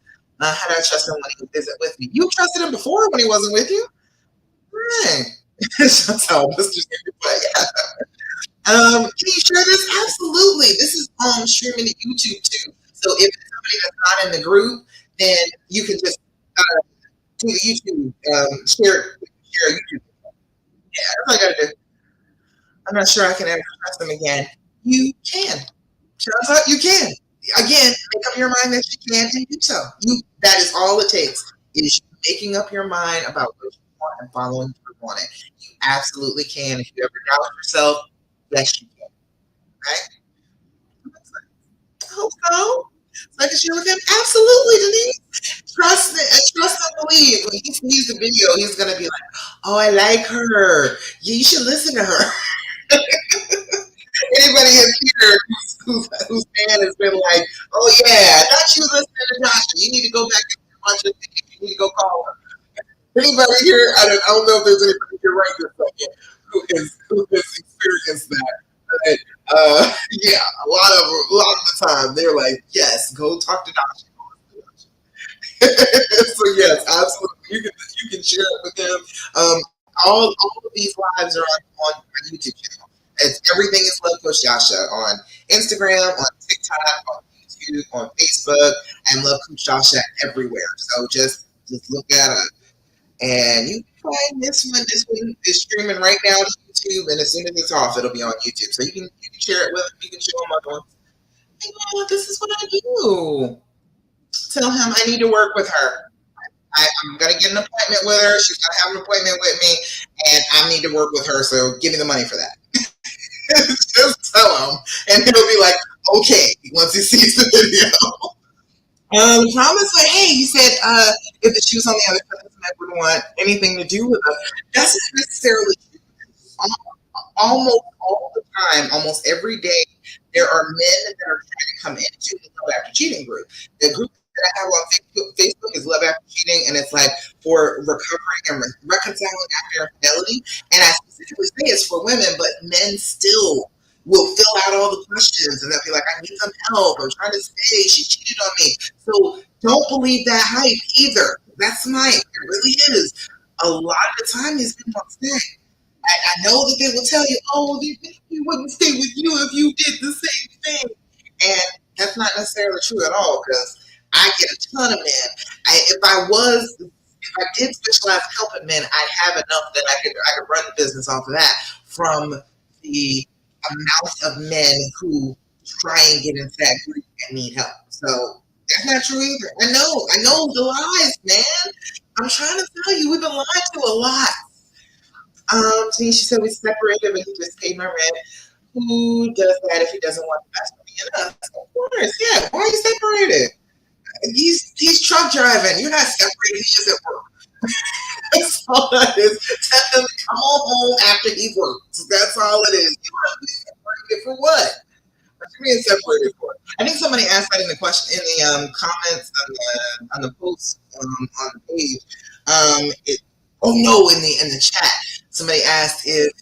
How do I trust him when he would visit with me? You trusted him before when he wasn't with you? Right. Chantal, Mr. Yeah. Can you share this? Absolutely. This is streaming to YouTube too. So if it's somebody that's not in the group, then you can just to the YouTube, share a YouTube. Yeah, that's all I gotta do. I'm not sure I can ever trust them again. You can. Turns out you can. Again, make up your mind that you can and do so. That is all it takes. Is you making up your mind about what you want and following through on it. You absolutely can. If you ever doubt yourself, yes, you can. Right? I hope so. So I can share with him. Absolutely, Denise. Trust and believe. When he sees the video, he's gonna be like, "Oh, I like her. You should listen to her." Anybody in here whose man has been like, "Oh yeah, I thought you was listening to Tasha. You need to go back and watch your video. You need to go call her." Anybody here? I don't know if there's anybody here right this second who has experienced that. But, yeah, a lot of the time they're like, "Yes, go talk to Tasha." So yes, absolutely. You can share it with them. All of these lives are on my YouTube channel. It's everything is Love Coach Yasha on Instagram, on TikTok, on YouTube, on Facebook, and Love Coach Yasha everywhere. So just look at it, and you can find this one. This one is streaming right now to YouTube, and as soon as it's off, it'll be on YouTube. So you can share it with them. You can show them other ones. Hey, man, this is what I do. Tell him I need to work with her. I'm gonna get an appointment with her. She's gonna have an appointment with me, and I need to work with her. So give me the money for that. Just tell him, and he'll be like, "Okay." Once he sees the video. Promise, like, hey, you said if the shoes on the other side, I would want anything to do with us. That's not necessarily true. almost all the time, almost every day, there are men that are trying to come into the Love After Cheating group. The group that I have on Facebook is Love After Cheating, and it's like for recovering and reconciling after infidelity. And I specifically say it's for women, but men still will fill out all the questions and they'll be like, I need some help. I'm trying to stay. She cheated on me. So don't believe that hype either. That's my, it really is. A lot of the time, these people say, I know that they will tell you, oh, he wouldn't stay with you if you did the same thing. And that's not necessarily true at all because I get a ton of men. If I did specialize in helping men, I'd have enough that I could run the business off of that from the amount of men who try and get into that group and need help. So that's not true either. I know the lies, man. I'm trying to tell you, we've been lied to a lot. Tanisha said we separated, but he just paid my rent. Who does that if he doesn't want the best for me and us? Of course, yeah. Why are you separated? He's truck driving. You're not separated. He's just at work. That's all that is. Tell him to come on home after he works. That's all it is. You want to be separated for what? What you being separated for? I think somebody asked that in the question in the comments on the post on the page. Oh no, in the chat, somebody asked if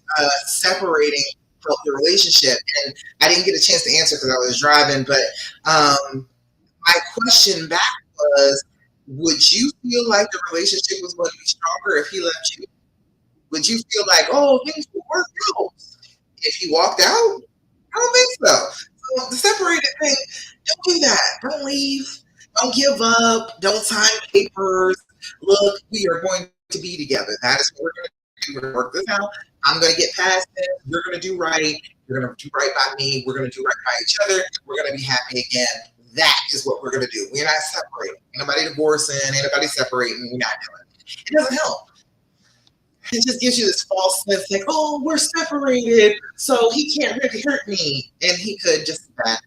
separating helped the relationship, and I didn't get a chance to answer because I was driving. But my question back was, would you feel like the relationship was going to be stronger if he left you? Would you feel like, oh, things will work out if he walked out? I don't think so. So the separated thing, don't do that. Don't leave. Don't give up. Don't sign papers. Look, we are going to be together. That is what we're going to do. We're going to work this out. I'm going to get past this. You're going to do right. You're going to do right by me. We're going to do right by each other. We're going to be happy again. That is what we're going to do. We're not separating. Ain't nobody divorcing. Ain't nobody separating. We're not doing it. It doesn't help. It just gives you this false sense like, oh, we're separated, so he can't really hurt me. And he could just that.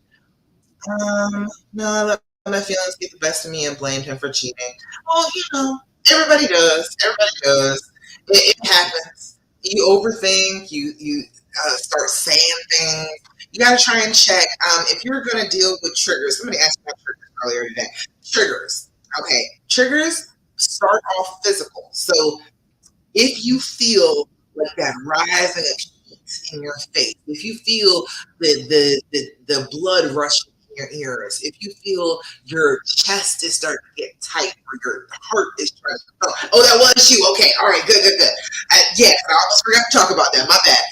No, I let my feelings get the best of me and blamed him for cheating. Oh, everybody does. Everybody does. It happens. You overthink. You start saying things. You got to try and check. If you're going to deal with triggers, somebody asked me about triggers earlier today. Triggers. Okay. Triggers start off physical. So if you feel like that rising of heat in your face, if you feel the blood rushing in your ears, if you feel your chest is starting to get tight or your heart is trying to, oh, that was you. Okay, all right, good. Yes, I almost forgot to talk about that. My bad.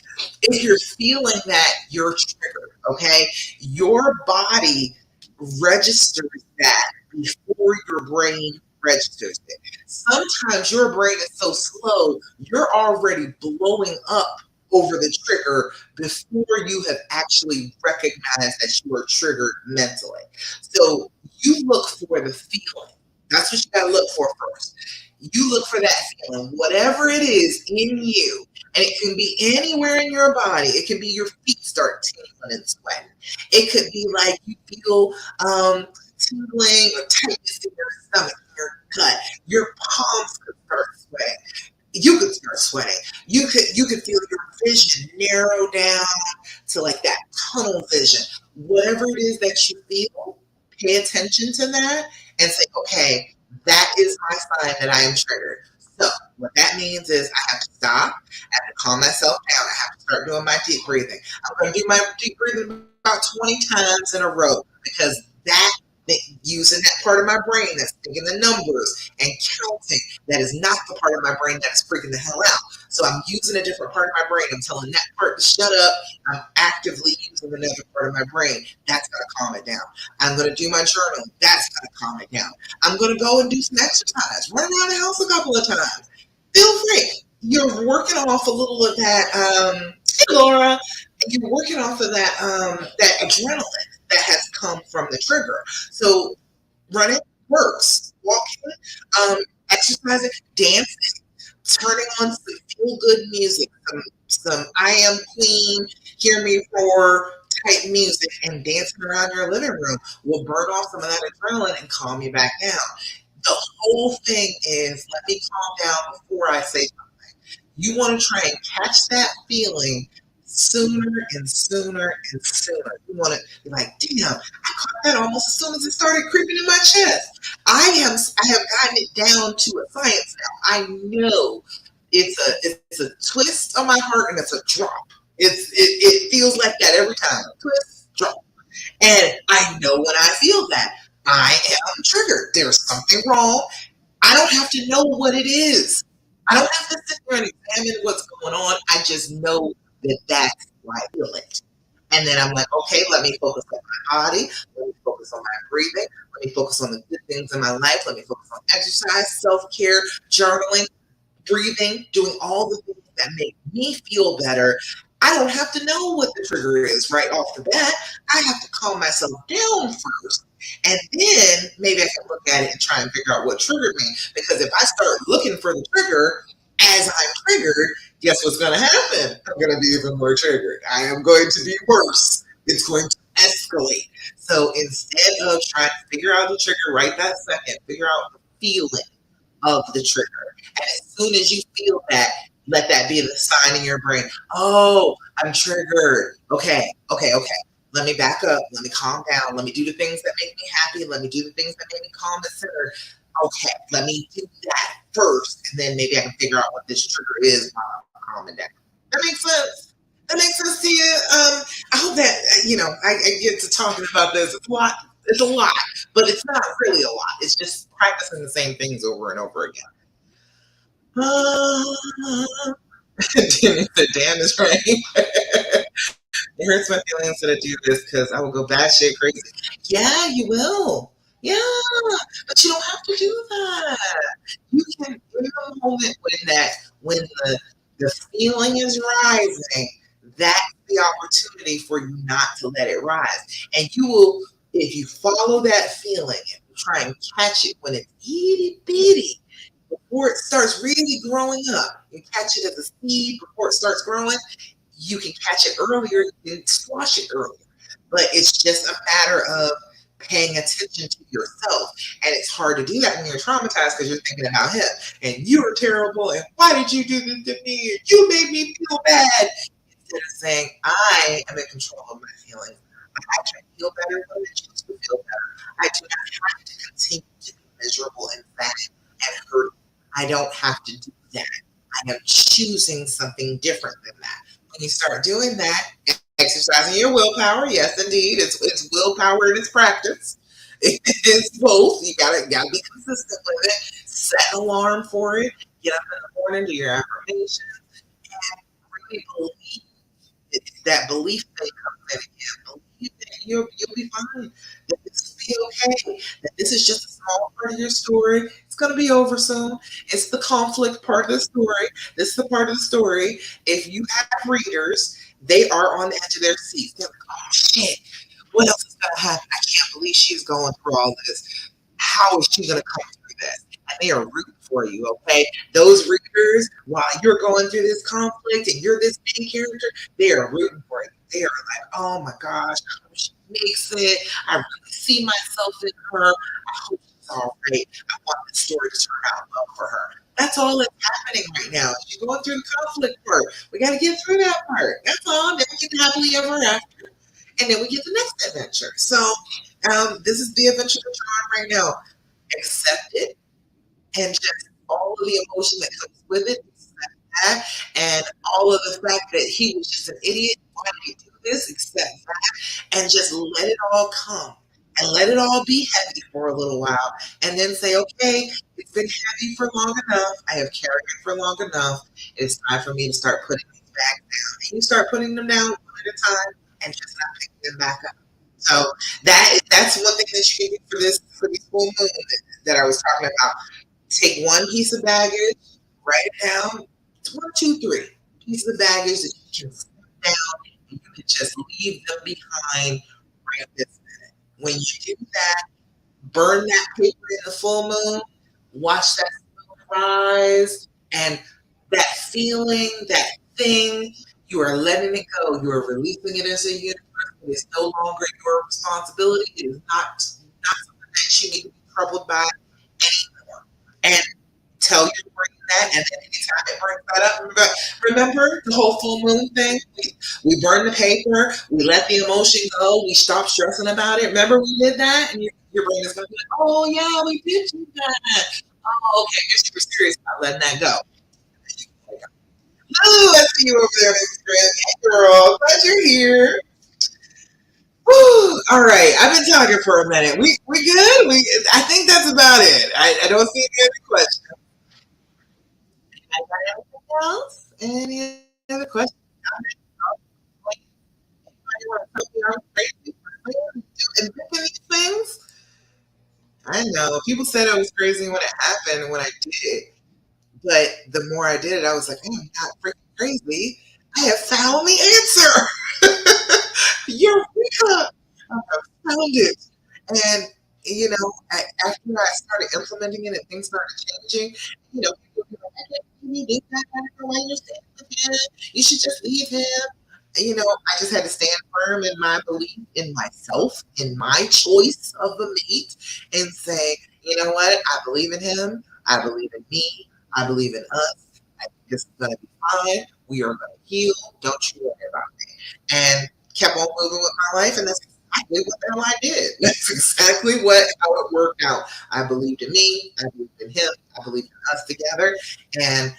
If you're feeling that, you're triggered. Okay, your body registers that before your brain registers it. Sometimes your brain is so slow, you're already blowing up over the trigger before you have actually recognized that you are triggered mentally. So you look for the feeling. That's what you got to look for first. You look for that feeling, whatever it is in you, and it can be anywhere in your body. It can be your feet start tingling and sweating. It could be like you feel tingling or tightness in your stomach, in your gut. Your palms could start sweating. You could start sweating. You could feel your vision narrow down to like that tunnel vision. Whatever it is that you feel, pay attention to that and say, okay, that is my sign that I am triggered. So what that means is I have to stop. I have to calm myself down. I have to start doing my deep breathing. I'm going to do my deep breathing about 20 times in a row because that using that part of my brain that's thinking the numbers and counting, that is not the part of my brain that is freaking the hell out. So I'm using a different part of my brain. I'm telling that part to shut up. I'm actively using another part of my brain. That's going to calm it down. I'm going to do my journal. That's going to calm it down. I'm going to go and do some exercise. Run around the house a couple of times. Feel free. You're working off a little of that, hey Laura, and you're working off of that adrenaline that has come from the trigger. So running works, walking, exercising, dancing, turning on some feel good music, some I Am Queen, Hear Me Roar type music, and dancing around your living room will burn off some of that adrenaline and calm you back down. The whole thing is let me calm down before I say something. You want to try and catch that feeling sooner and sooner and sooner. You want to be like, damn, I caught that almost as soon as it started creeping in my chest. I have gotten it down to a science now. I know it's a twist on my heart and it's a drop. It feels like that every time. Twist, drop. And I know when I feel that I am triggered. There's something wrong. I don't have to know what it is. I don't have to sit there and examine what's going on. I just know that that's why I feel it. And then I'm like, okay, let me focus on my body. Let me focus on my breathing. Let me focus on the good things in my life. Let me focus on exercise, self care, journaling, breathing, doing all the things that make me feel better. I don't have to know what the trigger is right off the bat. I have to calm myself down first. And then maybe I can look at it and try and figure out what triggered me. Because if I start looking for the trigger as I'm triggered, guess what's going to happen? I'm going to be even more triggered. I am going to be worse. It's going to escalate. So instead of trying to figure out the trigger right that second, figure out the feeling of the trigger. And as soon as you feel that, let that be the sign in your brain. Oh, I'm triggered. Okay. Let me back up. Let me calm down. Let me do the things that make me happy. Let me do the things that make me calm and centered. Okay, let me do that first. And then maybe I can figure out what this trigger is while I'm calming down. That makes sense. That makes sense to you. I hope that, I get to talking about this. It's a lot. It's a lot, but it's not really a lot. It's just practicing the same things over and over again. Danny said, damn, is right. It hurts my feelings that I do this because I will go batshit crazy. Yeah, you will. Yeah, but you don't have to do that. You can, in the moment when the feeling is rising, that's the opportunity for you not to let it rise. And you will, if you follow that feeling and try and catch it when it's itty bitty, before it starts really growing up, you catch it as a seed before it starts growing, you can catch it earlier, you can squash it earlier. But it's just a matter of paying attention to yourself. And it's hard to do that when you're traumatized because you're thinking about him. And you were terrible. And why did you do this to me? You made me feel bad. Instead of saying, I am in control of my feelings. I can feel better when I choose to feel better. I do not have to continue to be miserable and sad and hurt. I don't have to do that. I am choosing something different than that. When you start doing that, exercising your willpower, yes, indeed, it's willpower and it's practice. It's both. You gotta be consistent with it. Set an alarm for it. Get up in the morning, do your affirmations, and really believe it's that belief thing comes in again. Believe that you'll be fine. That this will be okay. That this is just a small part of your story. It's gonna be over soon. It's the conflict part of the story. This is the part of the story. If you have readers, they are on the edge of their seats. They're like, oh shit, what else is gonna happen? I can't believe she's going through all this. How is she going to come through this? And they are rooting for you, okay? Those readers, while you're going through this conflict and you're this main character, they are rooting for you. They are like, oh my gosh, I hope she makes it. I really see myself in her. I hope she's all right. I want the story to turn out well for her. That's all that's happening right now. She's going through the conflict part. We got to get through that part. That's all. Then we get happily ever after. And then we get the next adventure. So this is the adventure that you're on right now. Accept it and just all of the emotion that comes with it. Accept that and all of the fact that he was just an idiot. Why did he do this? Accept that and just let it all come and let it all be heavy for a little while. And then say, okay, it's been heavy for long enough. I have carried it for long enough. It's time for me to start putting these back down. And you start putting them down one at a time and just not picking them back up. So that's one thing that you can do for this full moon that I was talking about. Take one piece of baggage, write it down. It's 1, 2, 3 pieces of baggage that you can sit down and you can just leave them behind right this minute. When you do that, burn that paper in the full moon, watch that smoke rise, and that feeling, that thing, you are letting it go. You are releasing it into the universe. It is no longer your responsibility. It is not something that you need to be troubled by anymore. And tell your brain that, and then anytime time it brings that up. Remember the whole full moon thing? We burned the paper, we let the emotion go, we stopped stressing about it. Remember we did that? And your brain is going to be like, oh, yeah, we did do that. Oh, okay, you're super serious about letting that go. Oh, I see you over there on Instagram. Hey, girl, glad you're here. Whew. All right, I've been talking for a minute. We good? I think that's about it. I don't see any other questions. Anything else? Any other questions? Like, you want to tell me I'm crazy for inventing these things? I know people said I was crazy when it happened when I did it, but the more I did it, I was like, oh, I'm not freaking crazy. I have found the answer. Eureka! I found it. And, after I started implementing it and things started changing, people be like, I can't believe you did that. I don't know why you're staying with him. You should just leave him. I just had to stand firm in my belief in myself, in my choice of the mate, and say, you know what? I believe in him. I believe in me. I believe in us. I think this is going to be fine. We are going to heal. Don't you worry about it. And kept on moving with my life, and that's exactly what the hell I did. That's exactly how it worked out. I believed in me, I believed in him, I believed in us together, and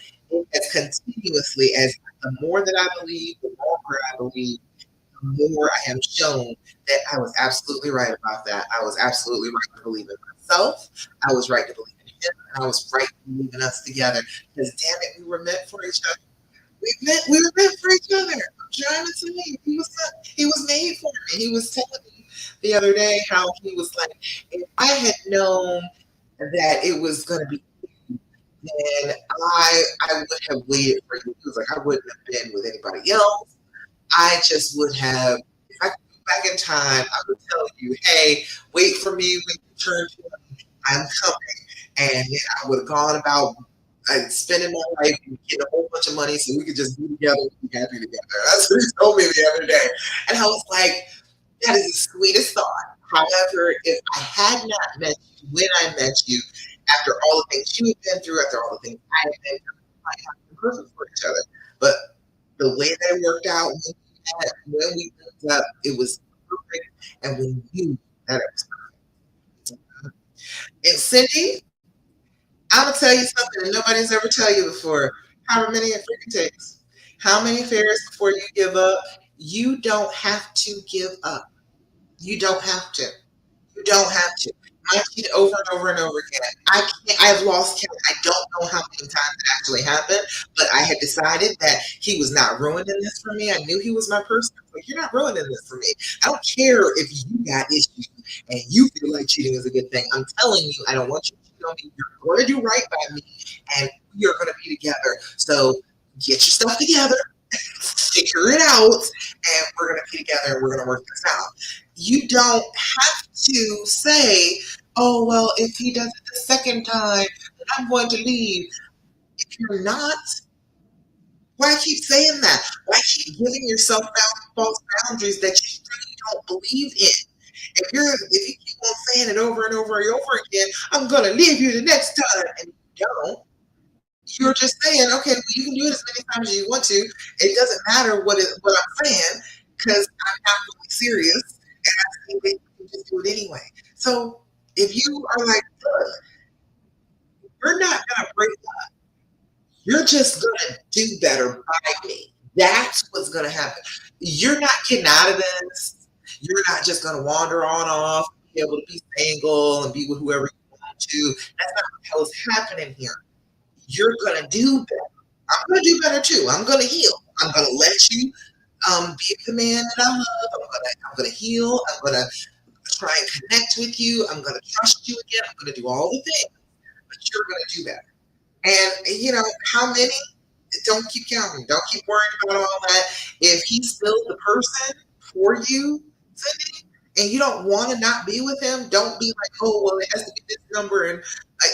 as continuously as the more that I believe, the longer I believe, the more I am shown that I was absolutely right about that. I was absolutely right to believe in myself. I was right to believe in him, and I was right to believe in us together. Because damn it, we were meant for each other. We were meant for each other. I'm trying to tell you, he was made for me. He was telling me the other day how he was like, if I had known that it was going to be, then I would have waited for you. He was like, I wouldn't have been with anybody else. I just would have. If I could go back in time, I would tell you, hey, wait for me when you turn 20. I'm coming, and then I would have gone about spending my life and getting a whole bunch of money so we could just be together and be happy together. That's what he told me the other day. And I was like, that is the sweetest thought. However, if I had not met you when I met you, after all the things you had been through, after all the things I had been through, we might have been perfect for each other. But the way that it worked out when we linked up, it was perfect, and we knew that it was perfect. And Cindy, I'm gonna tell you something that nobody's ever tell you before. However many it freaking takes. How many fairs before you give up? You don't have to give up. You don't have to. You don't have to. I cheated over and over and over again. I've lost count. I don't know how many times it actually happened, but I had decided that he was not ruining this for me. I knew he was my person. But you're not ruining this for me. I don't care if you got issues and you feel like cheating is a good thing. I'm telling you, I don't want you to cheat on me. You're going to do right by me, and we are going to be together. So get your stuff together, figure it out, and we're going to be together and we're going to work this out. You don't have to say, oh, well, if he does it the second time, then I'm going to leave. If you're not, why keep saying that? Why keep giving yourself false boundaries that you really don't believe in? If you keep on saying it over and over and over again, I'm gonna leave you the next time, and you don't, you're just saying, okay, well, you can do it as many times as you want to. It doesn't matter what I'm saying because I'm not really serious, and I think that you can just do it anyway. So if you are like, look, you're not gonna break up. You're just gonna do better by me. That's what's gonna happen. You're not getting out of this. You're not just gonna wander on off, be able to be single and be with whoever you want to. That's not what the hell is happening here. You're gonna do better. I'm gonna do better too. I'm gonna heal. I'm gonna let you be the man that I love. I'm gonna heal. I'm gonna try and connect with you. I'm gonna trust you again. I'm gonna do all the things, but you're gonna do better. And how many? Don't keep counting. Don't keep worrying about all that. If he's still the person for you, Cindy, and you don't want to not be with him, don't be like, oh, well, it has to be this number. And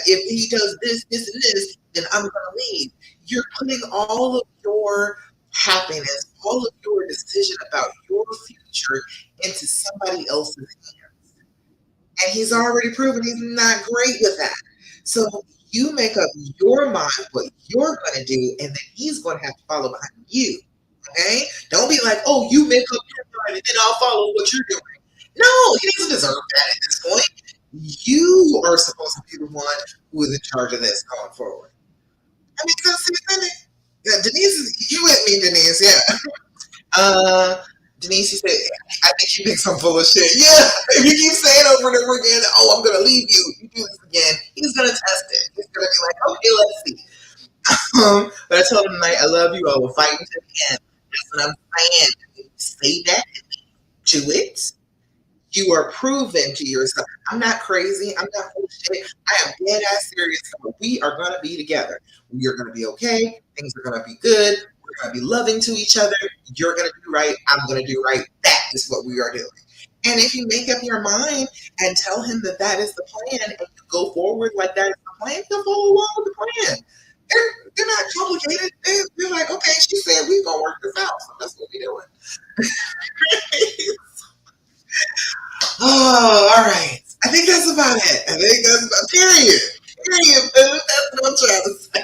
if he does this, this, and this, then I'm going to leave. You're putting all of your happiness, all of your decision about your future into somebody else's hands. And he's already proven he's not great with that. So You make up your mind what you're going to do, and then he's going to have to follow behind you. Okay? Don't be like, oh, you make up your mind, and then I'll follow what you're doing. No, he doesn't deserve that at this point. You are supposed to be the one who is in charge of this going forward. I mean, so see, yeah, Denise, you with me, Denise? Yeah. Denise, you said, I think she thinks I'm full of shit. Yeah, if you keep saying over and over again, oh, I'm gonna leave you. You do this again, he's gonna test it. He's gonna be like, okay, let's see. But I told him tonight, I love you. I will fight until the end. That's what I'm saying. If you say that, do it. You are proven to yourself. I'm not crazy. I'm not full of shit. I am dead ass serious. We are going to be together. We are going to be okay. Things are going to be good. We're going to be loving to each other. You're going to do right. I'm going to do right. That is what we are doing. And if you make up your mind and tell him that that is the plan and you go forward like that is the plan, he'll follow along with the plan. They're not complicated. They're like, okay, she said we're going to work this out. So that's what we're doing. Oh, all right. I think that's about it. I think that's about period. Period. That's what I'm trying to say.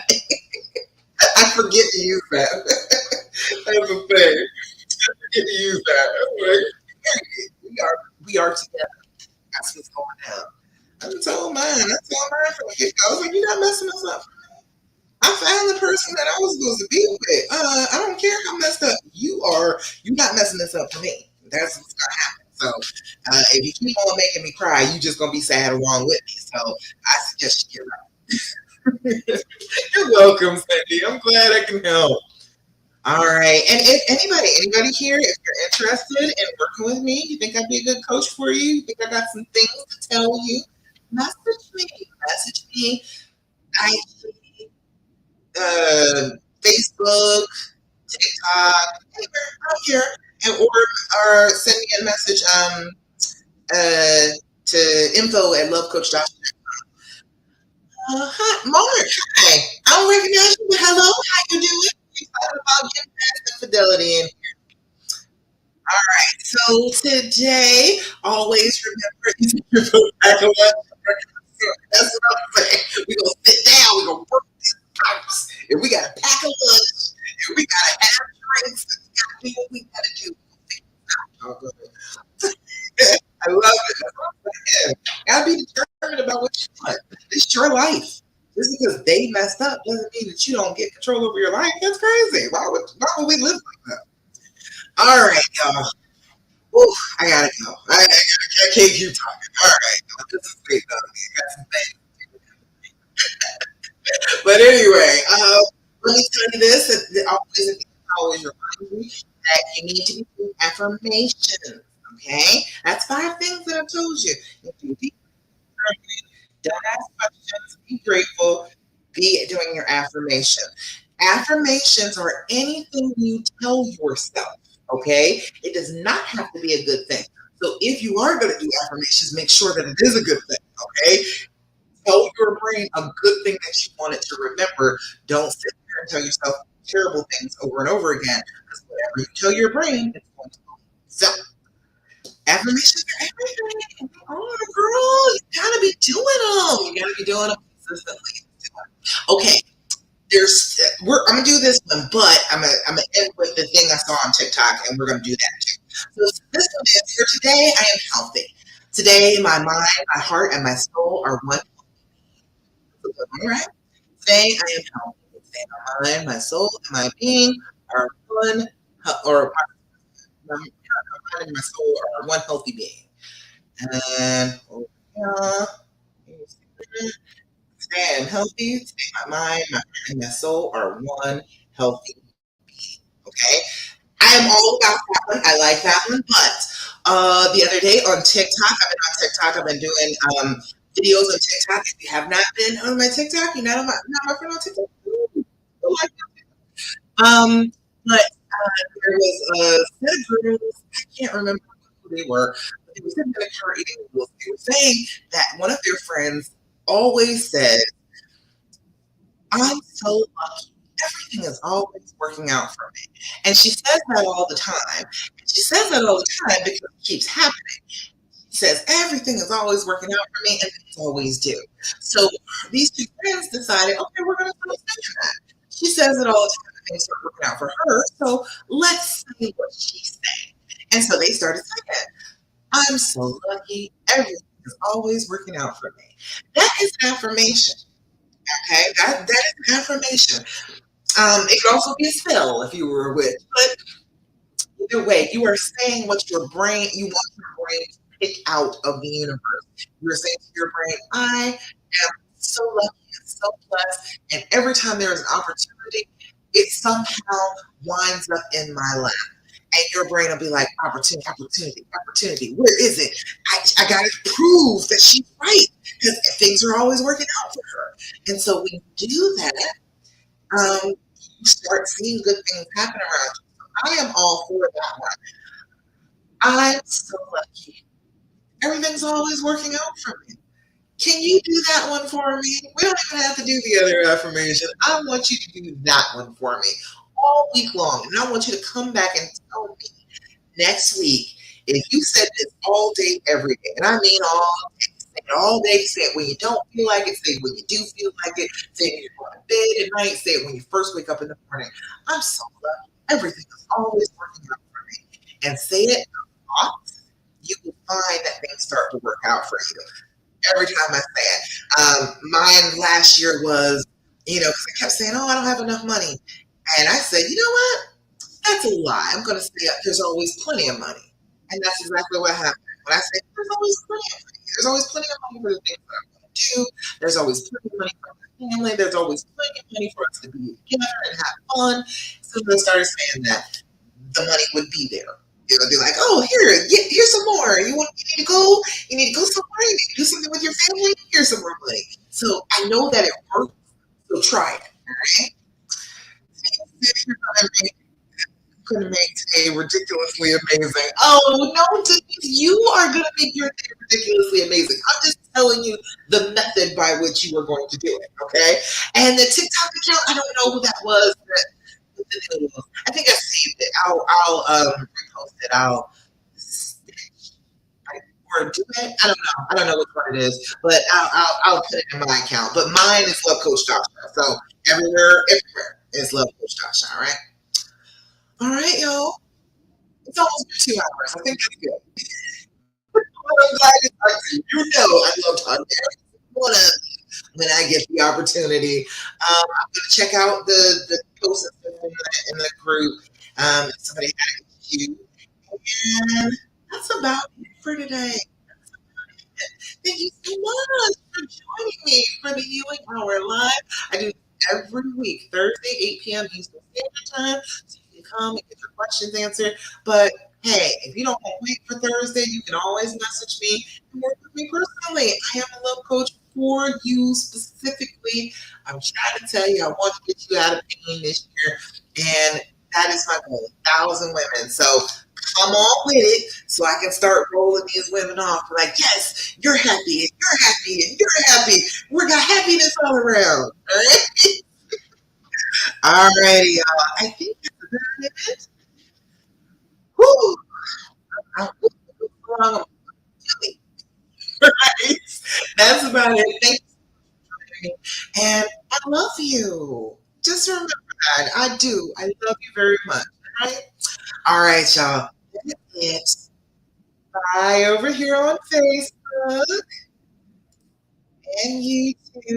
I forget to use that. That's the thing. I forget to use that. I'm like, period. We are together. That's what's going down. I told mine. I told mine from the get go. I was like, you're not messing us up. I found the person that I was supposed to be with. I don't care how messed up you are. You're not messing this up for me. That's what's gonna happen. So if you keep on making me cry, you just gonna be sad along with me. So I suggest you get out. You're welcome, Cindy. I'm glad I can help. All right. And if anybody here, if you're interested in working with me, you think I'd be a good coach for you, you think I got some things to tell you, message me. Message me. I Facebook, TikTok, anywhere, I don't care. And or send me a message to info@lovecoach.com. Hi, Mark. Hi. I don't recognize you, but hello. How you doing? We talking about getting past infidelity. And all right. So today, always remember to put back a lunch. That's what I'm saying. We're gonna sit down. We're gonna work this out. If we gotta pack a lunch, if we gotta have drinks, if we gotta do what we gotta do. Oh, go ahead. I love it. That's what I'm saying. Gotta be determined about what you want. It's your life. Just because they messed up doesn't mean that you don't get control over your life. That's crazy. Why would we live like that? All right, y'all. Whew, I gotta go. I can't keep talking. All right, y'all. This is great, though. I got some things. But anyway, let me tell you this. Always remind you that you need to be doing affirmations. Okay? That's 5 things that I told you. If you be don't ask questions, be grateful, be doing your affirmation. Affirmations are anything you tell yourself. Okay? It does not have to be a good thing. So if you are going to do affirmations, make sure that it is a good thing. Okay? Tell your brain a good thing that you want it to remember. Don't sit there and tell yourself terrible things over and over again. Because whatever you tell your brain, it's going to go. So, affirmations are everything. Oh, girl, you gotta be doing them. You gotta be doing them consistently. Okay, I'm gonna do this one, but I'm gonna end with the thing I saw on TikTok, and we're gonna do that too. So this one is for today. I am healthy. Today, my mind, my heart, and my soul are one. All right. Today I am healthy. Today my mind, my soul, and my being are one, or my mind and my soul are one healthy being. And today I am healthy. Today my mind, my heart, and my soul are one healthy. Okay. I am all about that one. I like that one. But the other day on TikTok, I've been on TikTok. I've been doing videos on TikTok. If you have not been on my TikTok, you're not my friend on TikTok. Ooh, like but there was a set of girls. I can't remember who they were. But they were sitting in the car eating noodles. They were saying that one of their friends always said, "I'm so lucky. Everything is always working out for me." And she says that all the time. And she says that all the time because it keeps happening. She says everything is always working out for me, and things always do. So these two friends decided, okay, we're going to start saying that. She says it all the time, and things start working out for her. So let's say what she said. And so they started saying, I'm so lucky. Everything is always working out for me. That is an affirmation. Okay, that is an affirmation. It could also be a spell if you were a witch, but either way, you are saying what your brain, you want your brain to pick out of the universe. You're saying to your brain, I am so lucky and so blessed. And every time there is an opportunity, it somehow winds up in my lap. And your brain will be like, opportunity, opportunity, opportunity. Where is it? I got to prove that she's right because things are always working out for her. And so when you do that, you start seeing good things happen around you. I am all for that one. I'm so lucky. Everything's always working out for me. Can you do that one for me? We don't even have to do the other affirmation. I want you to do that one for me all week long. And I want you to come back and tell me next week if you said this all day, every day. And I mean all day. Say it all day. Say it when you don't feel like it. Say it when you do feel like it. Say it when you're going to bed at night. Say it when you first wake up in the morning. I'm so lucky. Everything is always working out for me. And say it a lot. You will find that things start to work out for you every time I say it. Mine last year was, because I kept saying, oh, I don't have enough money. And I said, you know what? That's a lie. I'm going to say there's always plenty of money. And that's exactly what happened. When I say there's always plenty of money, there's always plenty of money for the things that I'm going to do. There's always plenty of money for my family. There's always plenty of money for us to be together and have fun. So I started saying that the money would be there. It would be like, oh, here's some more. You need to go. You need to go somewhere. You need to do something with your family. Here's some more money. So I know that it works. So try it. All right. See if you're gonna make today ridiculously amazing. Oh no, Denise, you are gonna make your day ridiculously amazing. I'm just telling you the method by which you are going to do it. Okay. And the TikTok account, I don't know who that was. I think I saved it. I'll repost it. Or do it. I don't know. I don't know which one it is, but I'll put it in my account. But mine is Love Coach Joshua. So everywhere is Love Coach Joshua. All right, y'all. It's almost been 2 hours. I think that's good. But I'm glad to talk to you. You know I love talking to everyone when I get the opportunity. I'm going to check out the posts in the group. Somebody had an issue. And that's about it for today. Thank you so much for joining me for the Healing Hour Live. I do every week, Thursday, 8 p.m. Eastern Standard Time. So you can come and get your questions answered. But hey, if you don't want to wait for Thursday, you can always message me and work with me personally. I am a love coach for you specifically. I'm trying to tell you, I want to get you out of pain this year. And that is my goal, 1,000 women. So come on with it so I can start rolling these women off. Like, yes, you're happy, and you're happy, and you're happy. We got happiness all around. All right. All righty, y'all. I think that's about it. Whew. I'm along right. That's about it. Thank you. And I love you. Just remember that. I do. I love you very much. All right. All right, y'all. That's it. Bye over here on Facebook and YouTube.